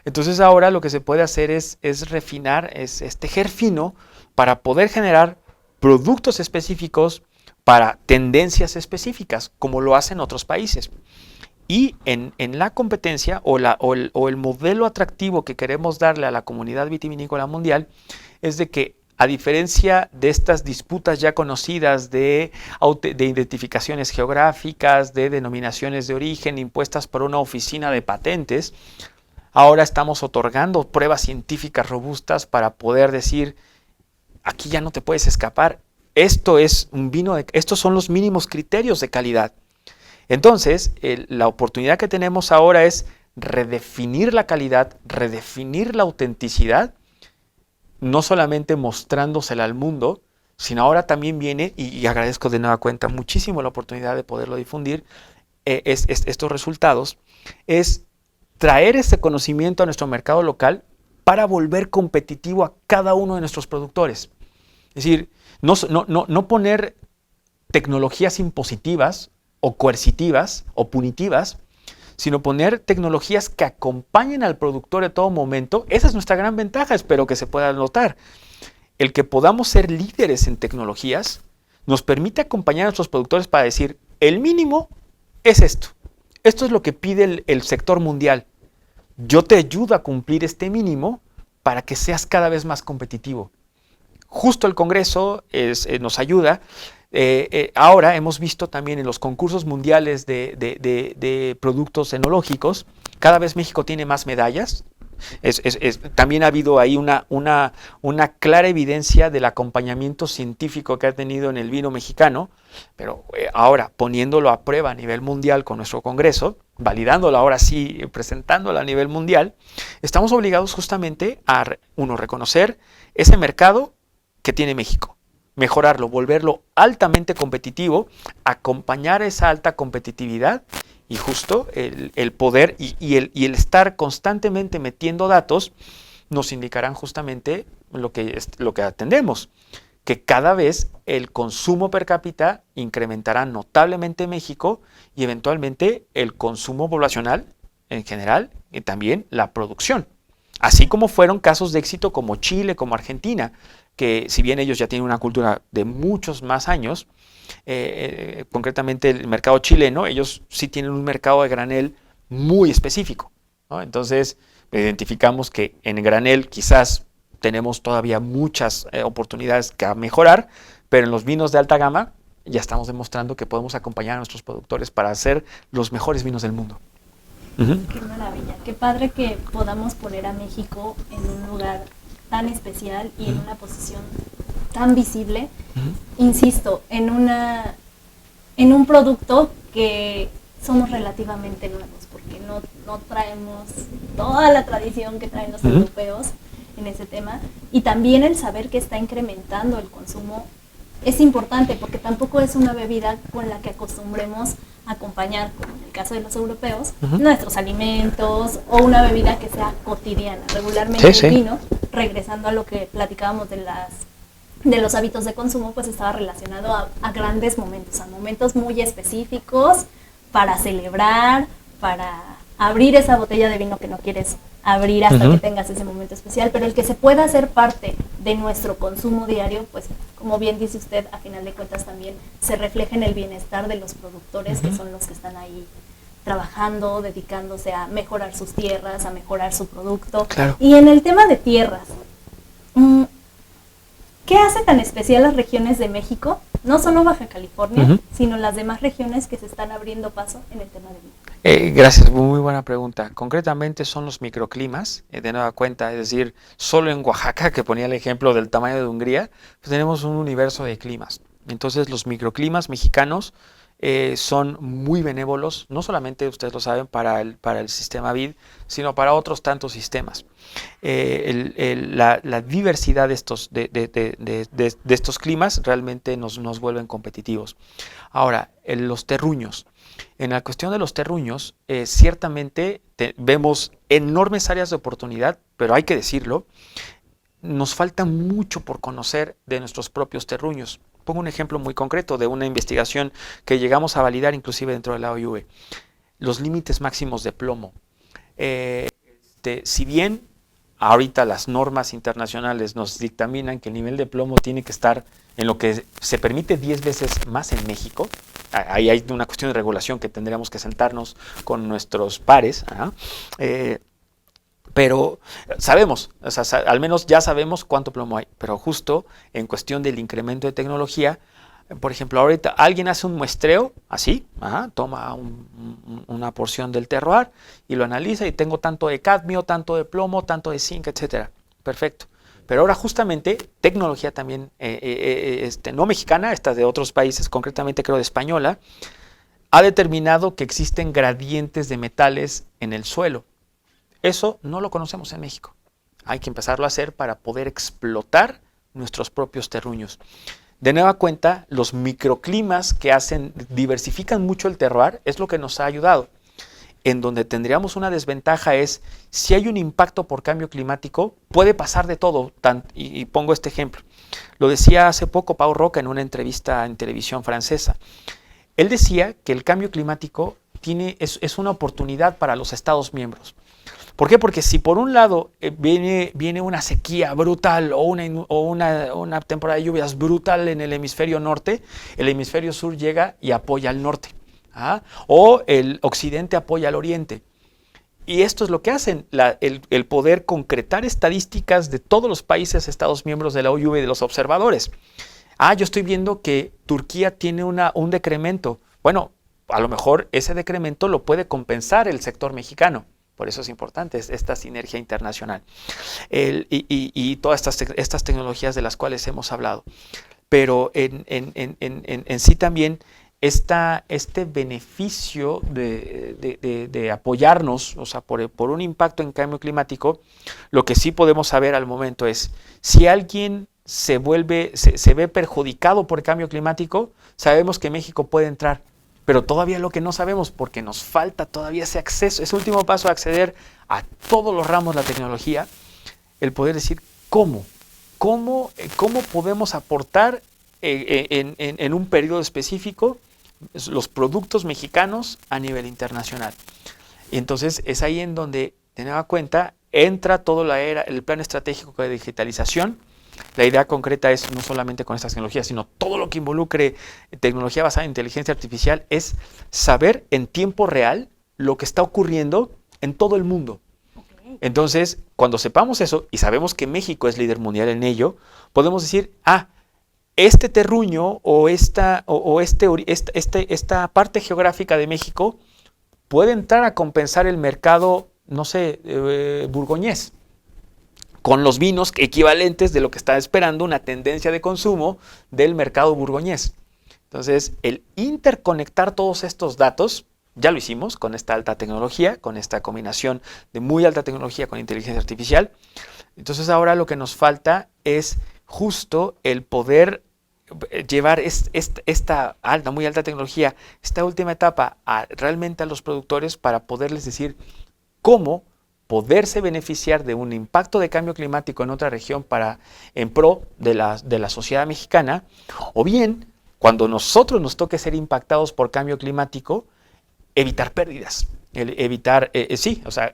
entonces ahora lo que se puede hacer es refinar, es tejer fino para poder generar productos específicos para tendencias específicas, como lo hacen otros países. Y en la competencia o el modelo atractivo que queremos darle a la comunidad vitivinícola mundial es de que, a diferencia de estas disputas ya conocidas de identificaciones geográficas, de denominaciones de origen impuestas por una oficina de patentes, ahora estamos otorgando pruebas científicas robustas para poder decir, aquí ya no te puedes escapar, esto es un vino, estos son los mínimos criterios de calidad. Entonces, la oportunidad que tenemos ahora es redefinir la calidad, redefinir la autenticidad, no solamente mostrándosela al mundo, sino ahora también viene, y agradezco de nueva cuenta muchísimo la oportunidad de poderlo difundir, estos resultados, es traer ese conocimiento a nuestro mercado local para volver competitivo a cada uno de nuestros productores. Es decir, no poner tecnologías impositivas o coercitivas o punitivas, sino poner tecnologías que acompañen al productor en todo momento. Esa es nuestra gran ventaja, espero que se pueda notar. El que podamos ser líderes en tecnologías nos permite acompañar a nuestros productores para decir, el mínimo es esto. Esto es lo que pide el sector mundial. Yo te ayudo a cumplir este mínimo para que seas cada vez más competitivo. Justo el Congreso nos ayuda. Ahora hemos visto también en los concursos mundiales de productos enológicos, cada vez México tiene más medallas. También ha habido ahí una clara evidencia del acompañamiento científico que ha tenido en el vino mexicano, pero ahora poniéndolo a prueba a nivel mundial con nuestro Congreso, validándolo ahora sí, presentándolo a nivel mundial, estamos obligados justamente a, reconocer ese mercado que tiene México, mejorarlo, volverlo altamente competitivo, acompañar esa alta competitividad y justo el poder y el estar constantemente metiendo datos nos indicarán justamente lo que atendemos, que cada vez el consumo per cápita incrementará notablemente en México y eventualmente el consumo poblacional en general y también la producción. Así como fueron casos de éxito como Chile, como Argentina, que si bien ellos ya tienen una cultura de muchos más años, concretamente el mercado chileno, ellos sí tienen un mercado de granel muy específico, ¿no? Entonces, identificamos que en granel quizás tenemos todavía muchas oportunidades que mejorar, pero en los vinos de alta gama ya estamos demostrando que podemos acompañar a nuestros productores para hacer los mejores vinos del mundo. Qué maravilla, qué padre que podamos poner a México en un lugar tan especial y en una posición tan visible, insisto, en un producto que somos relativamente nuevos, porque no traemos toda la tradición que traen los europeos en ese tema, y también el saber que está incrementando el consumo es importante, porque tampoco es una bebida con la que acostumbremos a acompañar, como en el caso de los europeos, nuestros alimentos, o una bebida que sea cotidiana. Regularmente el vino, regresando a lo que platicábamos de los hábitos de consumo, pues estaba relacionado a grandes momentos, a momentos muy específicos, para celebrar, para abrir esa botella de vino que no quieres abrir hasta que tengas ese momento especial, pero el que se pueda hacer parte de nuestro consumo diario, pues como bien dice usted, a final de cuentas también se refleja en el bienestar de los productores, que son los que están ahí trabajando, dedicándose a mejorar sus tierras, a mejorar su producto. Claro. Y en el tema de tierras, ¿qué hace tan especial las regiones de México? No solo Baja California, sino las demás regiones que se están abriendo paso en el tema de vino. Gracias, muy buena pregunta. Concretamente son los microclimas, de nueva cuenta, es decir, solo en Oaxaca, que ponía el ejemplo del tamaño de Hungría, pues tenemos un universo de climas. Entonces los microclimas mexicanos son muy benévolos, no solamente, ustedes lo saben, para el sistema vid, sino para otros tantos sistemas. La diversidad de estos climas realmente nos vuelven competitivos. Ahora, los terruños. En la cuestión de los terruños, ciertamente vemos enormes áreas de oportunidad, pero hay que decirlo, nos falta mucho por conocer de nuestros propios terruños. Pongo un ejemplo muy concreto de una investigación que llegamos a validar inclusive dentro de la OIV. Los límites máximos de plomo. Si bien ahorita las normas internacionales nos dictaminan que el nivel de plomo tiene que estar en lo que se permite 10 veces más en México, ahí hay una cuestión de regulación que tendríamos que sentarnos con nuestros pares, pero sabemos, o sea, al menos ya sabemos cuánto plomo hay, pero justo en cuestión del incremento de tecnología, por ejemplo, ahorita alguien hace un muestreo, así, toma una porción del terroir y lo analiza y tengo tanto de cadmio, tanto de plomo, tanto de zinc, etcétera. Perfecto. Pero ahora justamente tecnología también, no mexicana, esta de otros países, concretamente creo de española, ha determinado que existen gradientes de metales en el suelo. Eso no lo conocemos en México. Hay que empezarlo a hacer para poder explotar nuestros propios terruños. De nueva cuenta, los microclimas que diversifican mucho el terroir es lo que nos ha ayudado. En donde tendríamos una desventaja es, si hay un impacto por cambio climático, puede pasar de todo. Y pongo este ejemplo. Lo decía hace poco Pau Roca en una entrevista en televisión francesa. Él decía que el cambio climático es una oportunidad para los Estados miembros. ¿Por qué? Porque si por un lado viene una sequía brutal o una temporada de lluvias brutal en el hemisferio norte, el hemisferio sur llega y apoya al norte. O el occidente apoya al oriente. Y esto es lo que hacen, el poder concretar estadísticas de todos los países Estados miembros de la OIV y de los observadores. Yo estoy viendo que Turquía tiene un decremento. Bueno, a lo mejor ese decremento lo puede compensar el sector mexicano. Por eso es importante esta sinergia internacional y todas estas tecnologías de las cuales hemos hablado. Pero en sí también este beneficio de apoyarnos, o sea, por un impacto en cambio climático, lo que sí podemos saber al momento es, si alguien se ve perjudicado por el cambio climático, sabemos que México puede entrar. Pero todavía lo que no sabemos, porque nos falta todavía ese acceso, ese último paso a acceder a todos los ramos de la tecnología, el poder decir cómo podemos aportar en un periodo específico los productos mexicanos a nivel internacional. Y entonces es ahí en donde, de nueva cuenta, entra todo el plan estratégico de digitalización. La idea concreta es no solamente con estas tecnologías, sino todo lo que involucre tecnología basada en inteligencia artificial, es saber en tiempo real lo que está ocurriendo en todo el mundo. Entonces, cuando sepamos eso y sabemos que México es líder mundial en ello, podemos decir, este terruño o esta parte geográfica de México puede entrar a compensar el mercado, no sé, burgoñés, con los vinos equivalentes de lo que está esperando una tendencia de consumo del mercado burgoñés. Entonces, el interconectar todos estos datos, ya lo hicimos con esta alta tecnología, con esta combinación de muy alta tecnología con inteligencia artificial. Entonces, ahora lo que nos falta es justo el poder llevar esta alta, muy alta tecnología, esta última etapa, realmente a los productores para poderles decir cómo poderse beneficiar de un impacto de cambio climático en otra región en pro de la sociedad mexicana, o bien, cuando nosotros nos toque ser impactados por cambio climático, evitar pérdidas,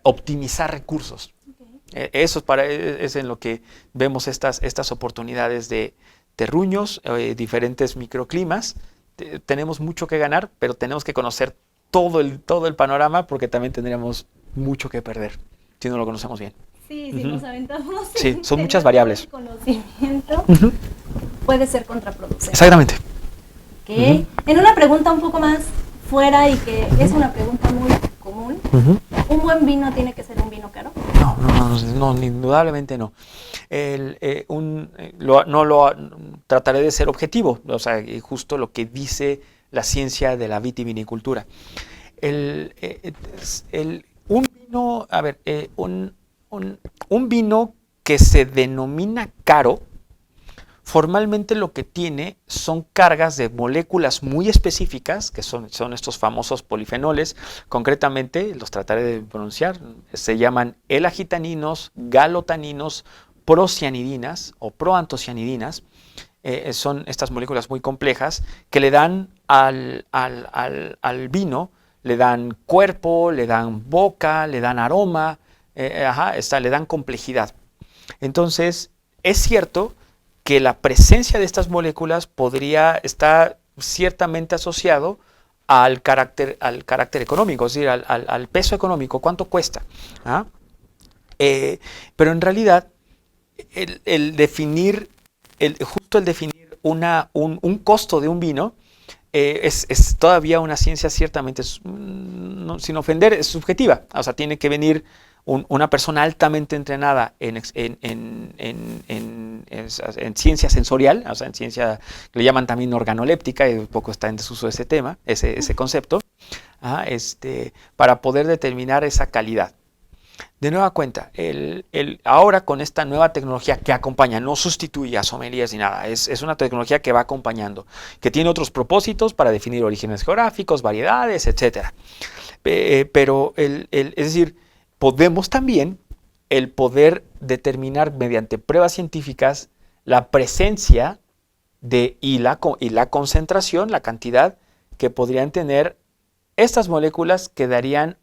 optimizar recursos. Okay. Eso es en lo que vemos estas oportunidades de terruños, diferentes microclimas. Tenemos mucho que ganar, pero tenemos que conocer todo el panorama porque también tendríamos mucho que perder si no lo conocemos bien. Sí, si nos aventamos. Sí, son muchas variables. El conocimiento puede ser contraproducente. Exactamente. Okay. En una pregunta un poco más fuera y que es una pregunta muy común, ¿un buen vino tiene que ser un vino caro? No, indudablemente no. Trataré de ser objetivo, o sea, justo lo que dice la ciencia de la vitivinicultura. Un vino que se denomina caro, formalmente lo que tiene son cargas de moléculas muy específicas, que son estos famosos polifenoles, concretamente, los trataré de pronunciar, se llaman L-agitaninos, galotaninos, procianidinas o proantocianidinas. Son estas moléculas muy complejas que le dan al vino, le dan cuerpo, le dan boca, le dan aroma, le dan complejidad. Entonces, es cierto que la presencia de estas moléculas podría estar ciertamente asociado al carácter económico, es decir, al peso económico, cuánto cuesta. Pero en realidad, el definir un costo de un vino es todavía una ciencia cienciamente, sin ofender, es subjetiva. O sea, tiene que venir una persona altamente entrenada en ciencia sensorial, o sea, en ciencia que le llaman también organoléptica, y un poco está en desuso ese tema, ese concepto, para poder determinar esa calidad. De nueva cuenta, ahora con esta nueva tecnología que acompaña, no sustituye a sommeliers ni nada, es una tecnología que va acompañando, que tiene otros propósitos para definir orígenes geográficos, variedades, etc. Pero, es decir, podemos también el poder determinar mediante pruebas científicas la presencia y la concentración, la cantidad que podrían tener estas moléculas que darían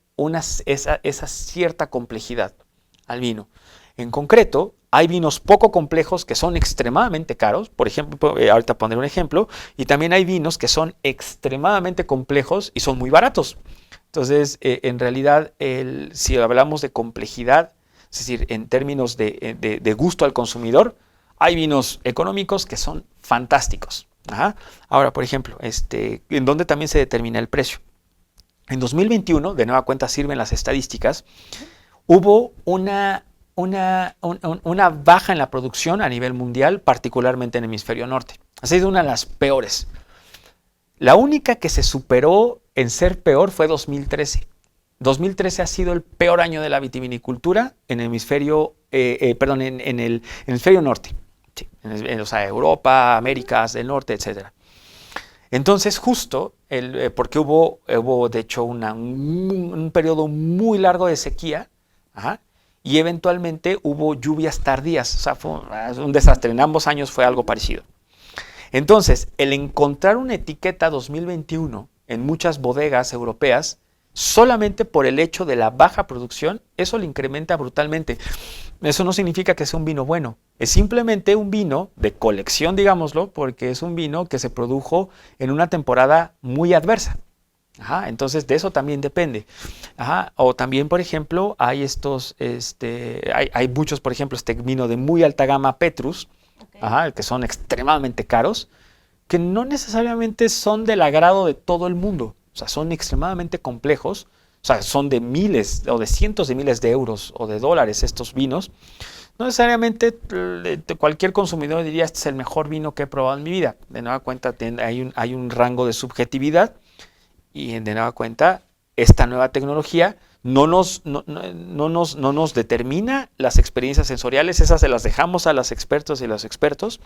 esa cierta complejidad al vino. En concreto, hay vinos poco complejos que son extremadamente caros, por ejemplo, ahorita pondré un ejemplo, y también hay vinos que son extremadamente complejos y son muy baratos. Entonces, en realidad, si hablamos de complejidad, es decir, en términos de gusto al consumidor, hay vinos económicos que son fantásticos. Ahora, por ejemplo, ¿en dónde también se determina el precio? En 2021, de nueva cuenta sirven las estadísticas, hubo una baja en la producción a nivel mundial, particularmente en el hemisferio norte. Ha sido una de las peores. La única que se superó en ser peor fue 2013. 2013 ha sido el peor año de la vitivinicultura en el hemisferio, en el hemisferio norte. Sí, o sea, Europa, Américas del Norte, etc. Entonces, justo, porque hubo de hecho un periodo muy largo de sequía, y eventualmente hubo lluvias tardías. O sea, fue un desastre. En ambos años fue algo parecido. Entonces, el encontrar una etiqueta 2021 en muchas bodegas europeas, solamente por el hecho de la baja producción, eso le incrementa brutalmente. Eso no significa que sea un vino bueno, es simplemente un vino de colección, digámoslo, porque es un vino que se produjo en una temporada muy adversa. Entonces, de eso también depende. O también, por ejemplo, hay hay muchos, por ejemplo, este vino de muy alta gama Petrus, que son extremadamente caros, que no necesariamente son del agrado de todo el mundo. O sea, son extremadamente complejos, o sea, son de miles o de cientos de miles de euros o de dólares estos vinos, no necesariamente cualquier consumidor diría este es el mejor vino que he probado en mi vida. De nueva cuenta hay un rango de subjetividad y de nueva cuenta esta nueva tecnología no nos determina las experiencias sensoriales, esas se las dejamos a los expertos y los expertos,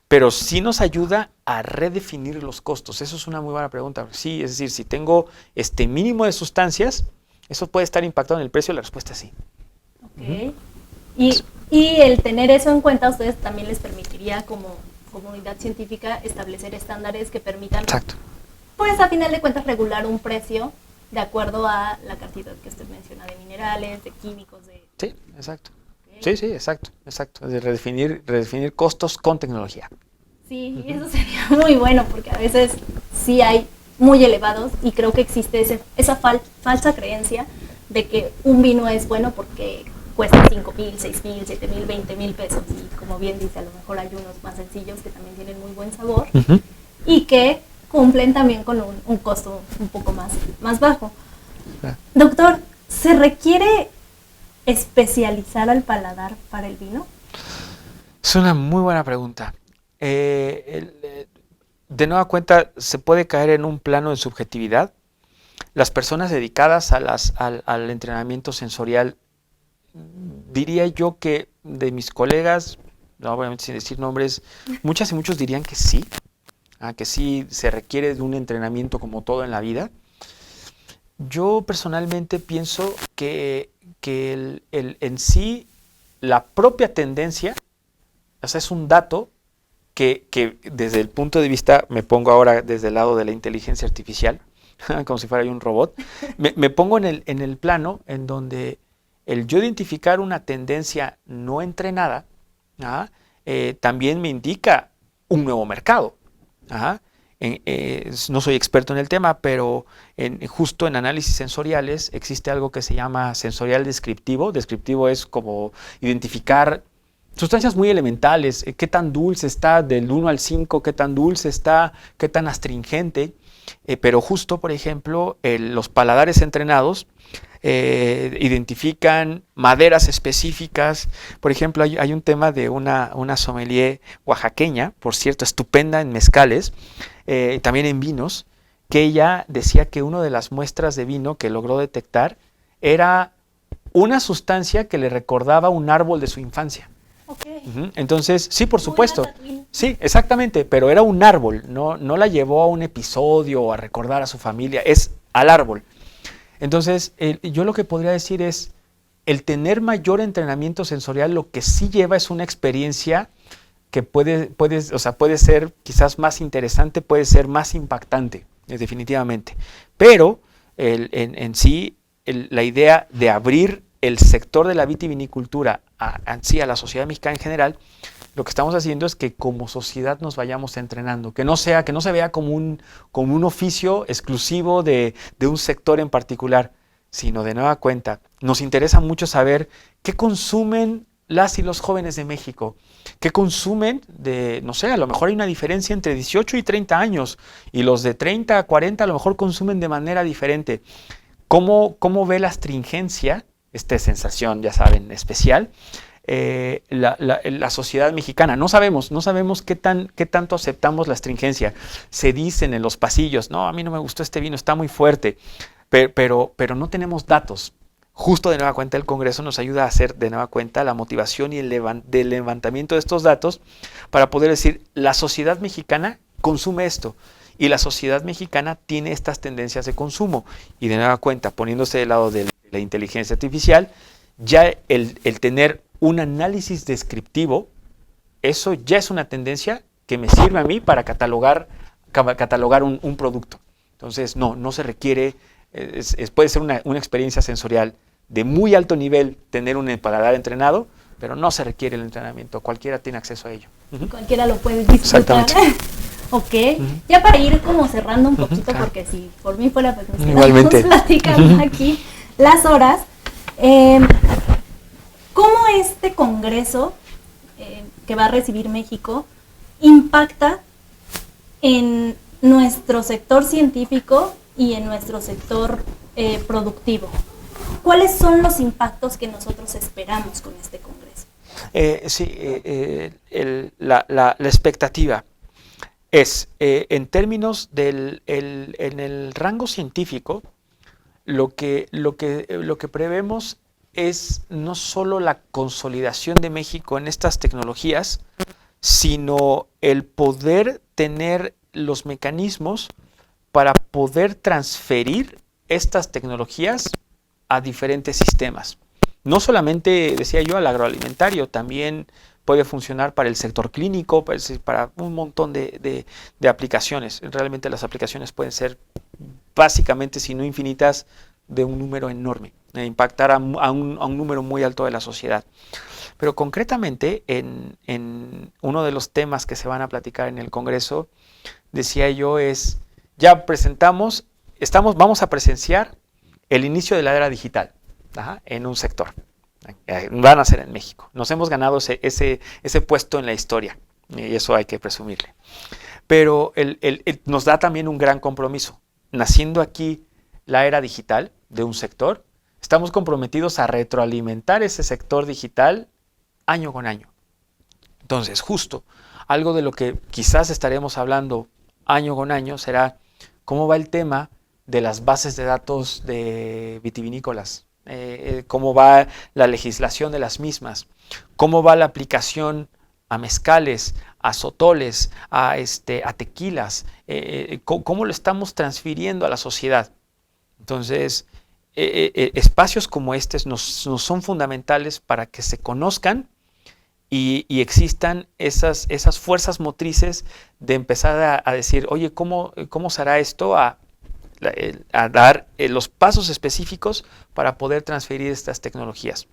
pero sí nos ayuda a redefinir los costos. Eso es una muy buena pregunta. Sí, es decir, si tengo este mínimo de sustancias, ¿eso puede estar impactado en el precio? La respuesta es sí. Ok. Y el tener eso en cuenta a ustedes también les permitiría como comunidad científica establecer estándares que permitan, Exacto. pues a final de cuentas, regular un precio de acuerdo a la cantidad que usted menciona de minerales, de químicos, de... Sí, exacto. Okay. Sí, exacto. Es de redefinir costos con tecnología. Sí, eso sería muy bueno porque a veces sí hay muy elevados y creo que existe esa falsa creencia de que un vino es bueno porque cuesta 5,000, 6,000, 7,000, 20,000 pesos y como bien dice, a lo mejor hay unos más sencillos que también tienen muy buen sabor y que cumplen también con un costo un poco más bajo. Doctor, ¿se requiere especializar al paladar para el vino? Es una muy buena pregunta. De nueva cuenta, se puede caer en un plano de subjetividad. Las personas dedicadas al entrenamiento sensorial, diría yo que de mis colegas, no, obviamente sin decir nombres, muchas y muchos dirían que sí se requiere de un entrenamiento como todo en la vida. Yo personalmente pienso que en sí la propia tendencia, o sea, es un dato que desde el punto de vista, me pongo ahora desde el lado de la inteligencia artificial, como si fuera yo un robot, me pongo en el plano en donde el yo identificar una tendencia no entrenada también me indica un nuevo mercado. No soy experto en el tema, pero justo en análisis sensoriales existe algo que se llama sensorial descriptivo. Descriptivo es como identificar sustancias muy elementales, qué tan dulce está del 1 al 5, qué tan dulce está, qué tan astringente, pero justo, por ejemplo, los paladares entrenados identifican maderas específicas. Por ejemplo, hay un tema de una sommelier oaxaqueña, por cierto, estupenda en mezcales, también en vinos, que ella decía que una de las muestras de vino que logró detectar era una sustancia que le recordaba un árbol de su infancia. Okay. Entonces, sí, por supuesto. Sí, exactamente, pero era un árbol, no la llevó a un episodio o a recordar a su familia, es al árbol. Entonces, yo lo que podría decir es, el tener mayor entrenamiento sensorial lo que sí lleva es una experiencia que puede ser quizás más interesante, puede ser más impactante, definitivamente. Pero en sí, la idea de abrir el sector de la vitivinicultura a la sociedad mexicana en general, lo que estamos haciendo es que como sociedad nos vayamos entrenando, que no se vea como un oficio exclusivo de un sector en particular, sino de nueva cuenta. Nos interesa mucho saber qué consumen las y los jóvenes de México, qué consumen a lo mejor hay una diferencia entre 18 y 30 años, y los de 30 a 40 a lo mejor consumen de manera diferente. ¿Cómo ve la astringencia, esta sensación, ya saben, especial, la sociedad mexicana? No sabemos qué tanto aceptamos la astringencia. Se dicen en los pasillos, no, a mí no me gustó este vino, está muy fuerte, pero no tenemos datos. Justo de nueva cuenta el Congreso nos ayuda a hacer de nueva cuenta la motivación y el levantamiento de estos datos para poder decir, la sociedad mexicana consume esto y la sociedad mexicana tiene estas tendencias de consumo. Y de nueva cuenta, poniéndose del lado de la inteligencia artificial, ya el tener un análisis descriptivo, eso ya es una tendencia que me sirve a mí para catalogar un producto. Entonces, no se requiere, puede ser una experiencia sensorial de muy alto nivel tener un paladar entrenado, pero no se requiere el entrenamiento, cualquiera tiene acceso a ello. Cualquiera lo puede disfrutar. Ok, ya para ir como cerrando un poquito, porque si por mí fuera, pues nos quedamos platicando aquí las horas. ¿Cómo este congreso que va a recibir México impacta en nuestro sector científico y en nuestro sector productivo. ¿Cuáles son los impactos que nosotros esperamos con este congreso? La expectativa es, en términos en el rango científico, lo que prevemos es no solo la consolidación de México en estas tecnologías, sino el poder tener los mecanismos para poder transferir estas tecnologías a diferentes sistemas. No solamente, decía yo, al agroalimentario, también puede funcionar para el sector clínico, para un montón de aplicaciones. Realmente las aplicaciones pueden ser básicamente, si no infinitas, de un número enorme, impactar a un número muy alto de la sociedad. Pero concretamente, en uno de los temas que se van a platicar en el Congreso, decía yo, ya vamos a presenciar el inicio de la era digital en un sector. Van a ser en México. Nos hemos ganado ese puesto en la historia, y eso hay que presumirle. Pero nos da también un gran compromiso. Naciendo aquí la era digital de un sector, estamos comprometidos a retroalimentar ese sector digital año con año. Entonces, justo, algo de lo que quizás estaremos hablando año con año será cómo va el tema de las bases de datos de vitivinícolas, cómo va la legislación de las mismas, cómo va la aplicación a mezcales, a sotoles, a tequilas, cómo lo estamos transfiriendo a la sociedad. Entonces, espacios como estos nos son fundamentales para que se conozcan y existan esas fuerzas motrices de empezar a decir, oye, ¿cómo se hará esto? A dar los pasos específicos para poder transferir estas tecnologías.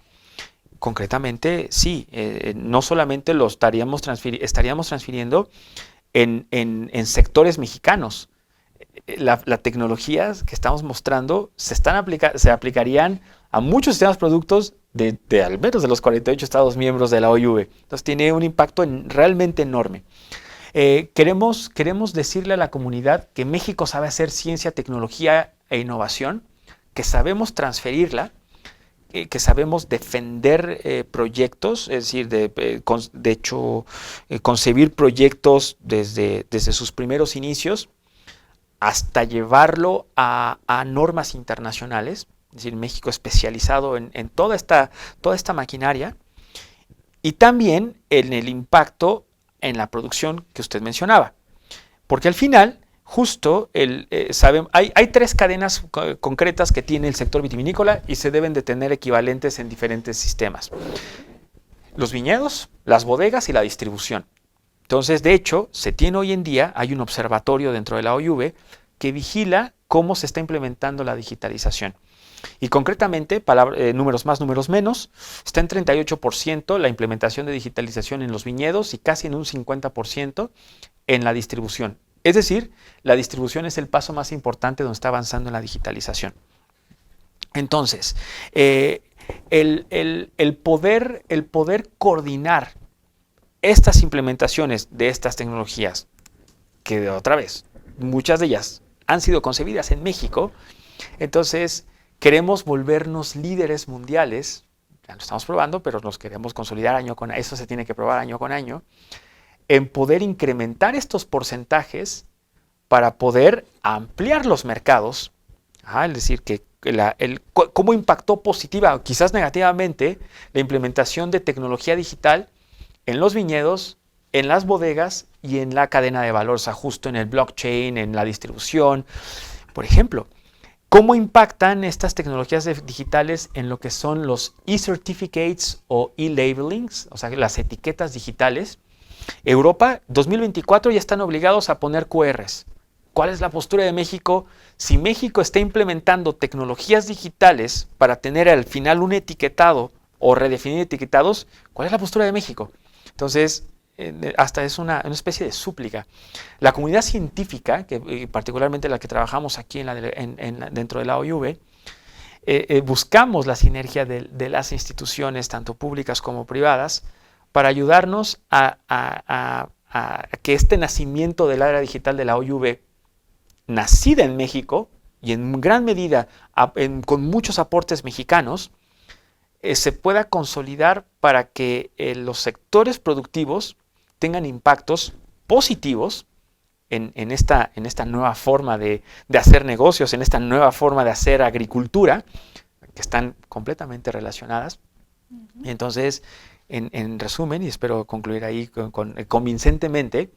Concretamente, sí, no solamente lo estaríamos transfiriendo en sectores mexicanos. Las tecnologías que estamos mostrando se aplicarían a muchos sistemas productos de al menos de los 48 Estados miembros de la OIV. Entonces tiene un impacto realmente enorme. Queremos decirle a la comunidad que México sabe hacer ciencia, tecnología e innovación, que sabemos transferirla, que sabemos defender proyectos, es decir, de hecho, concebir proyectos desde sus primeros inicios hasta llevarlo a normas internacionales, es decir, México especializado en toda esta maquinaria, y también en el impacto en la producción que usted mencionaba. Porque al final, justo, hay tres cadenas concretas que tiene el sector vitivinícola y se deben de tener equivalentes en diferentes sistemas. Los viñedos, las bodegas y la distribución. Entonces, de hecho, se tiene hoy en día, hay un observatorio dentro de la OIV que vigila cómo se está implementando la digitalización. Y concretamente, números más, números menos, está en 38% la implementación de digitalización en los viñedos y casi en un 50% en la distribución. Es decir, la distribución es el paso más importante donde está avanzando en la digitalización. Entonces, el poder coordinar estas implementaciones de estas tecnologías, que otra vez, muchas de ellas han sido concebidas en México, entonces queremos volvernos líderes mundiales, ya lo estamos probando, pero nos queremos consolidar año con año, eso se tiene que probar año con año, en poder incrementar estos porcentajes para poder ampliar los mercados, es decir, que cómo impactó positiva o quizás negativamente la implementación de tecnología digital en los viñedos, en las bodegas y en la cadena de valor, o sea, justo en el blockchain, en la distribución. Por ejemplo, ¿cómo impactan estas tecnologías digitales en lo que son los e-certificates o e-labelings, o sea, las etiquetas digitales? Europa, 2024 ya están obligados a poner QRs. ¿Cuál es la postura de México? Si México está implementando tecnologías digitales para tener al final un etiquetado o redefinir etiquetados, ¿cuál es la postura de México? Entonces, hasta es una especie de súplica. La comunidad científica, que particularmente la que trabajamos aquí dentro de la OIV, buscamos la sinergia de las instituciones, tanto públicas como privadas, para ayudarnos a que este nacimiento del área digital de la OIV, nacida en México y en gran medida con muchos aportes mexicanos, se pueda consolidar para que los sectores productivos tengan impactos positivos en esta nueva forma de hacer negocios, en esta nueva forma de hacer agricultura, que están completamente relacionadas. Y entonces, en resumen, y espero concluir ahí convincentemente,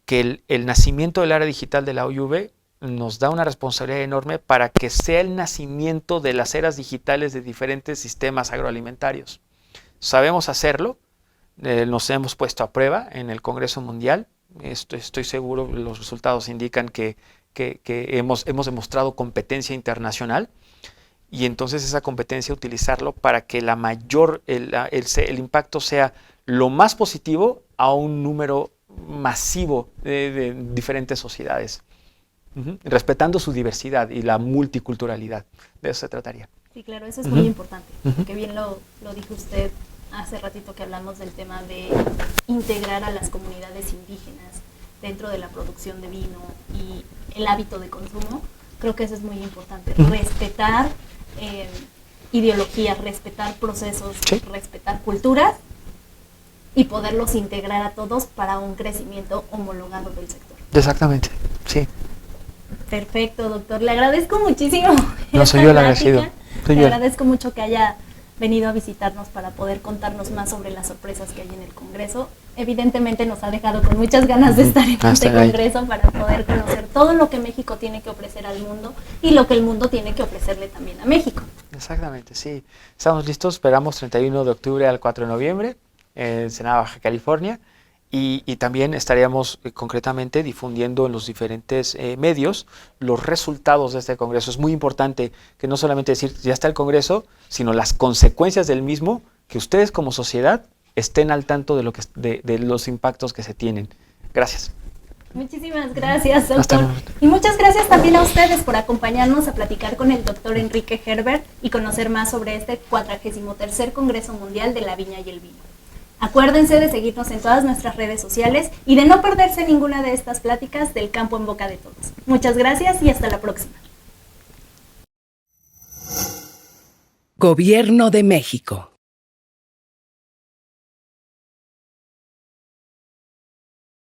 que el nacimiento del área digital de la OIV nos da una responsabilidad enorme para que sea el nacimiento de las eras digitales de diferentes sistemas agroalimentarios. Sabemos hacerlo, nos hemos puesto a prueba en el Congreso Mundial, estoy seguro, los resultados indican que hemos demostrado competencia internacional, y entonces esa competencia utilizarlo para que el impacto sea lo más positivo a un número masivo de diferentes sociedades. Respetando su diversidad y la multiculturalidad. De eso se trataría. Sí, claro, eso es muy importante, porque bien lo dijo usted hace ratito que hablamos del tema de integrar a las comunidades indígenas dentro de la producción de vino y el hábito de consumo. Creo que eso es muy importante, respetar ideologías, respetar procesos, respetar culturas y poderlos integrar a todos para un crecimiento homologado del sector. Exactamente, sí. Perfecto, doctor. Le agradezco muchísimo. No, soy yo el agradecido. Le agradezco mucho que haya venido a visitarnos para poder contarnos más sobre las sorpresas que hay en el Congreso. Evidentemente nos ha dejado con muchas ganas de estar en este Congreso para poder conocer todo lo que México tiene que ofrecer al mundo y lo que el mundo tiene que ofrecerle también a México. Exactamente, sí. Estamos listos, esperamos 31 de octubre al 4 de noviembre en Ensenada, Baja California. Y también estaríamos concretamente difundiendo en los diferentes medios los resultados de este Congreso. Es muy importante que no solamente decir ya está el Congreso, sino las consecuencias del mismo, que ustedes como sociedad estén al tanto de los impactos que se tienen. Gracias. Muchísimas gracias, doctor. Y muchas gracias también a ustedes por acompañarnos a platicar con el doctor Enrique Herbert y conocer más sobre este 43º Congreso Mundial de la Viña y el Vino. Acuérdense de seguirnos en todas nuestras redes sociales y de no perderse ninguna de estas pláticas del campo en boca de todos. Muchas gracias y hasta la próxima. Gobierno de México.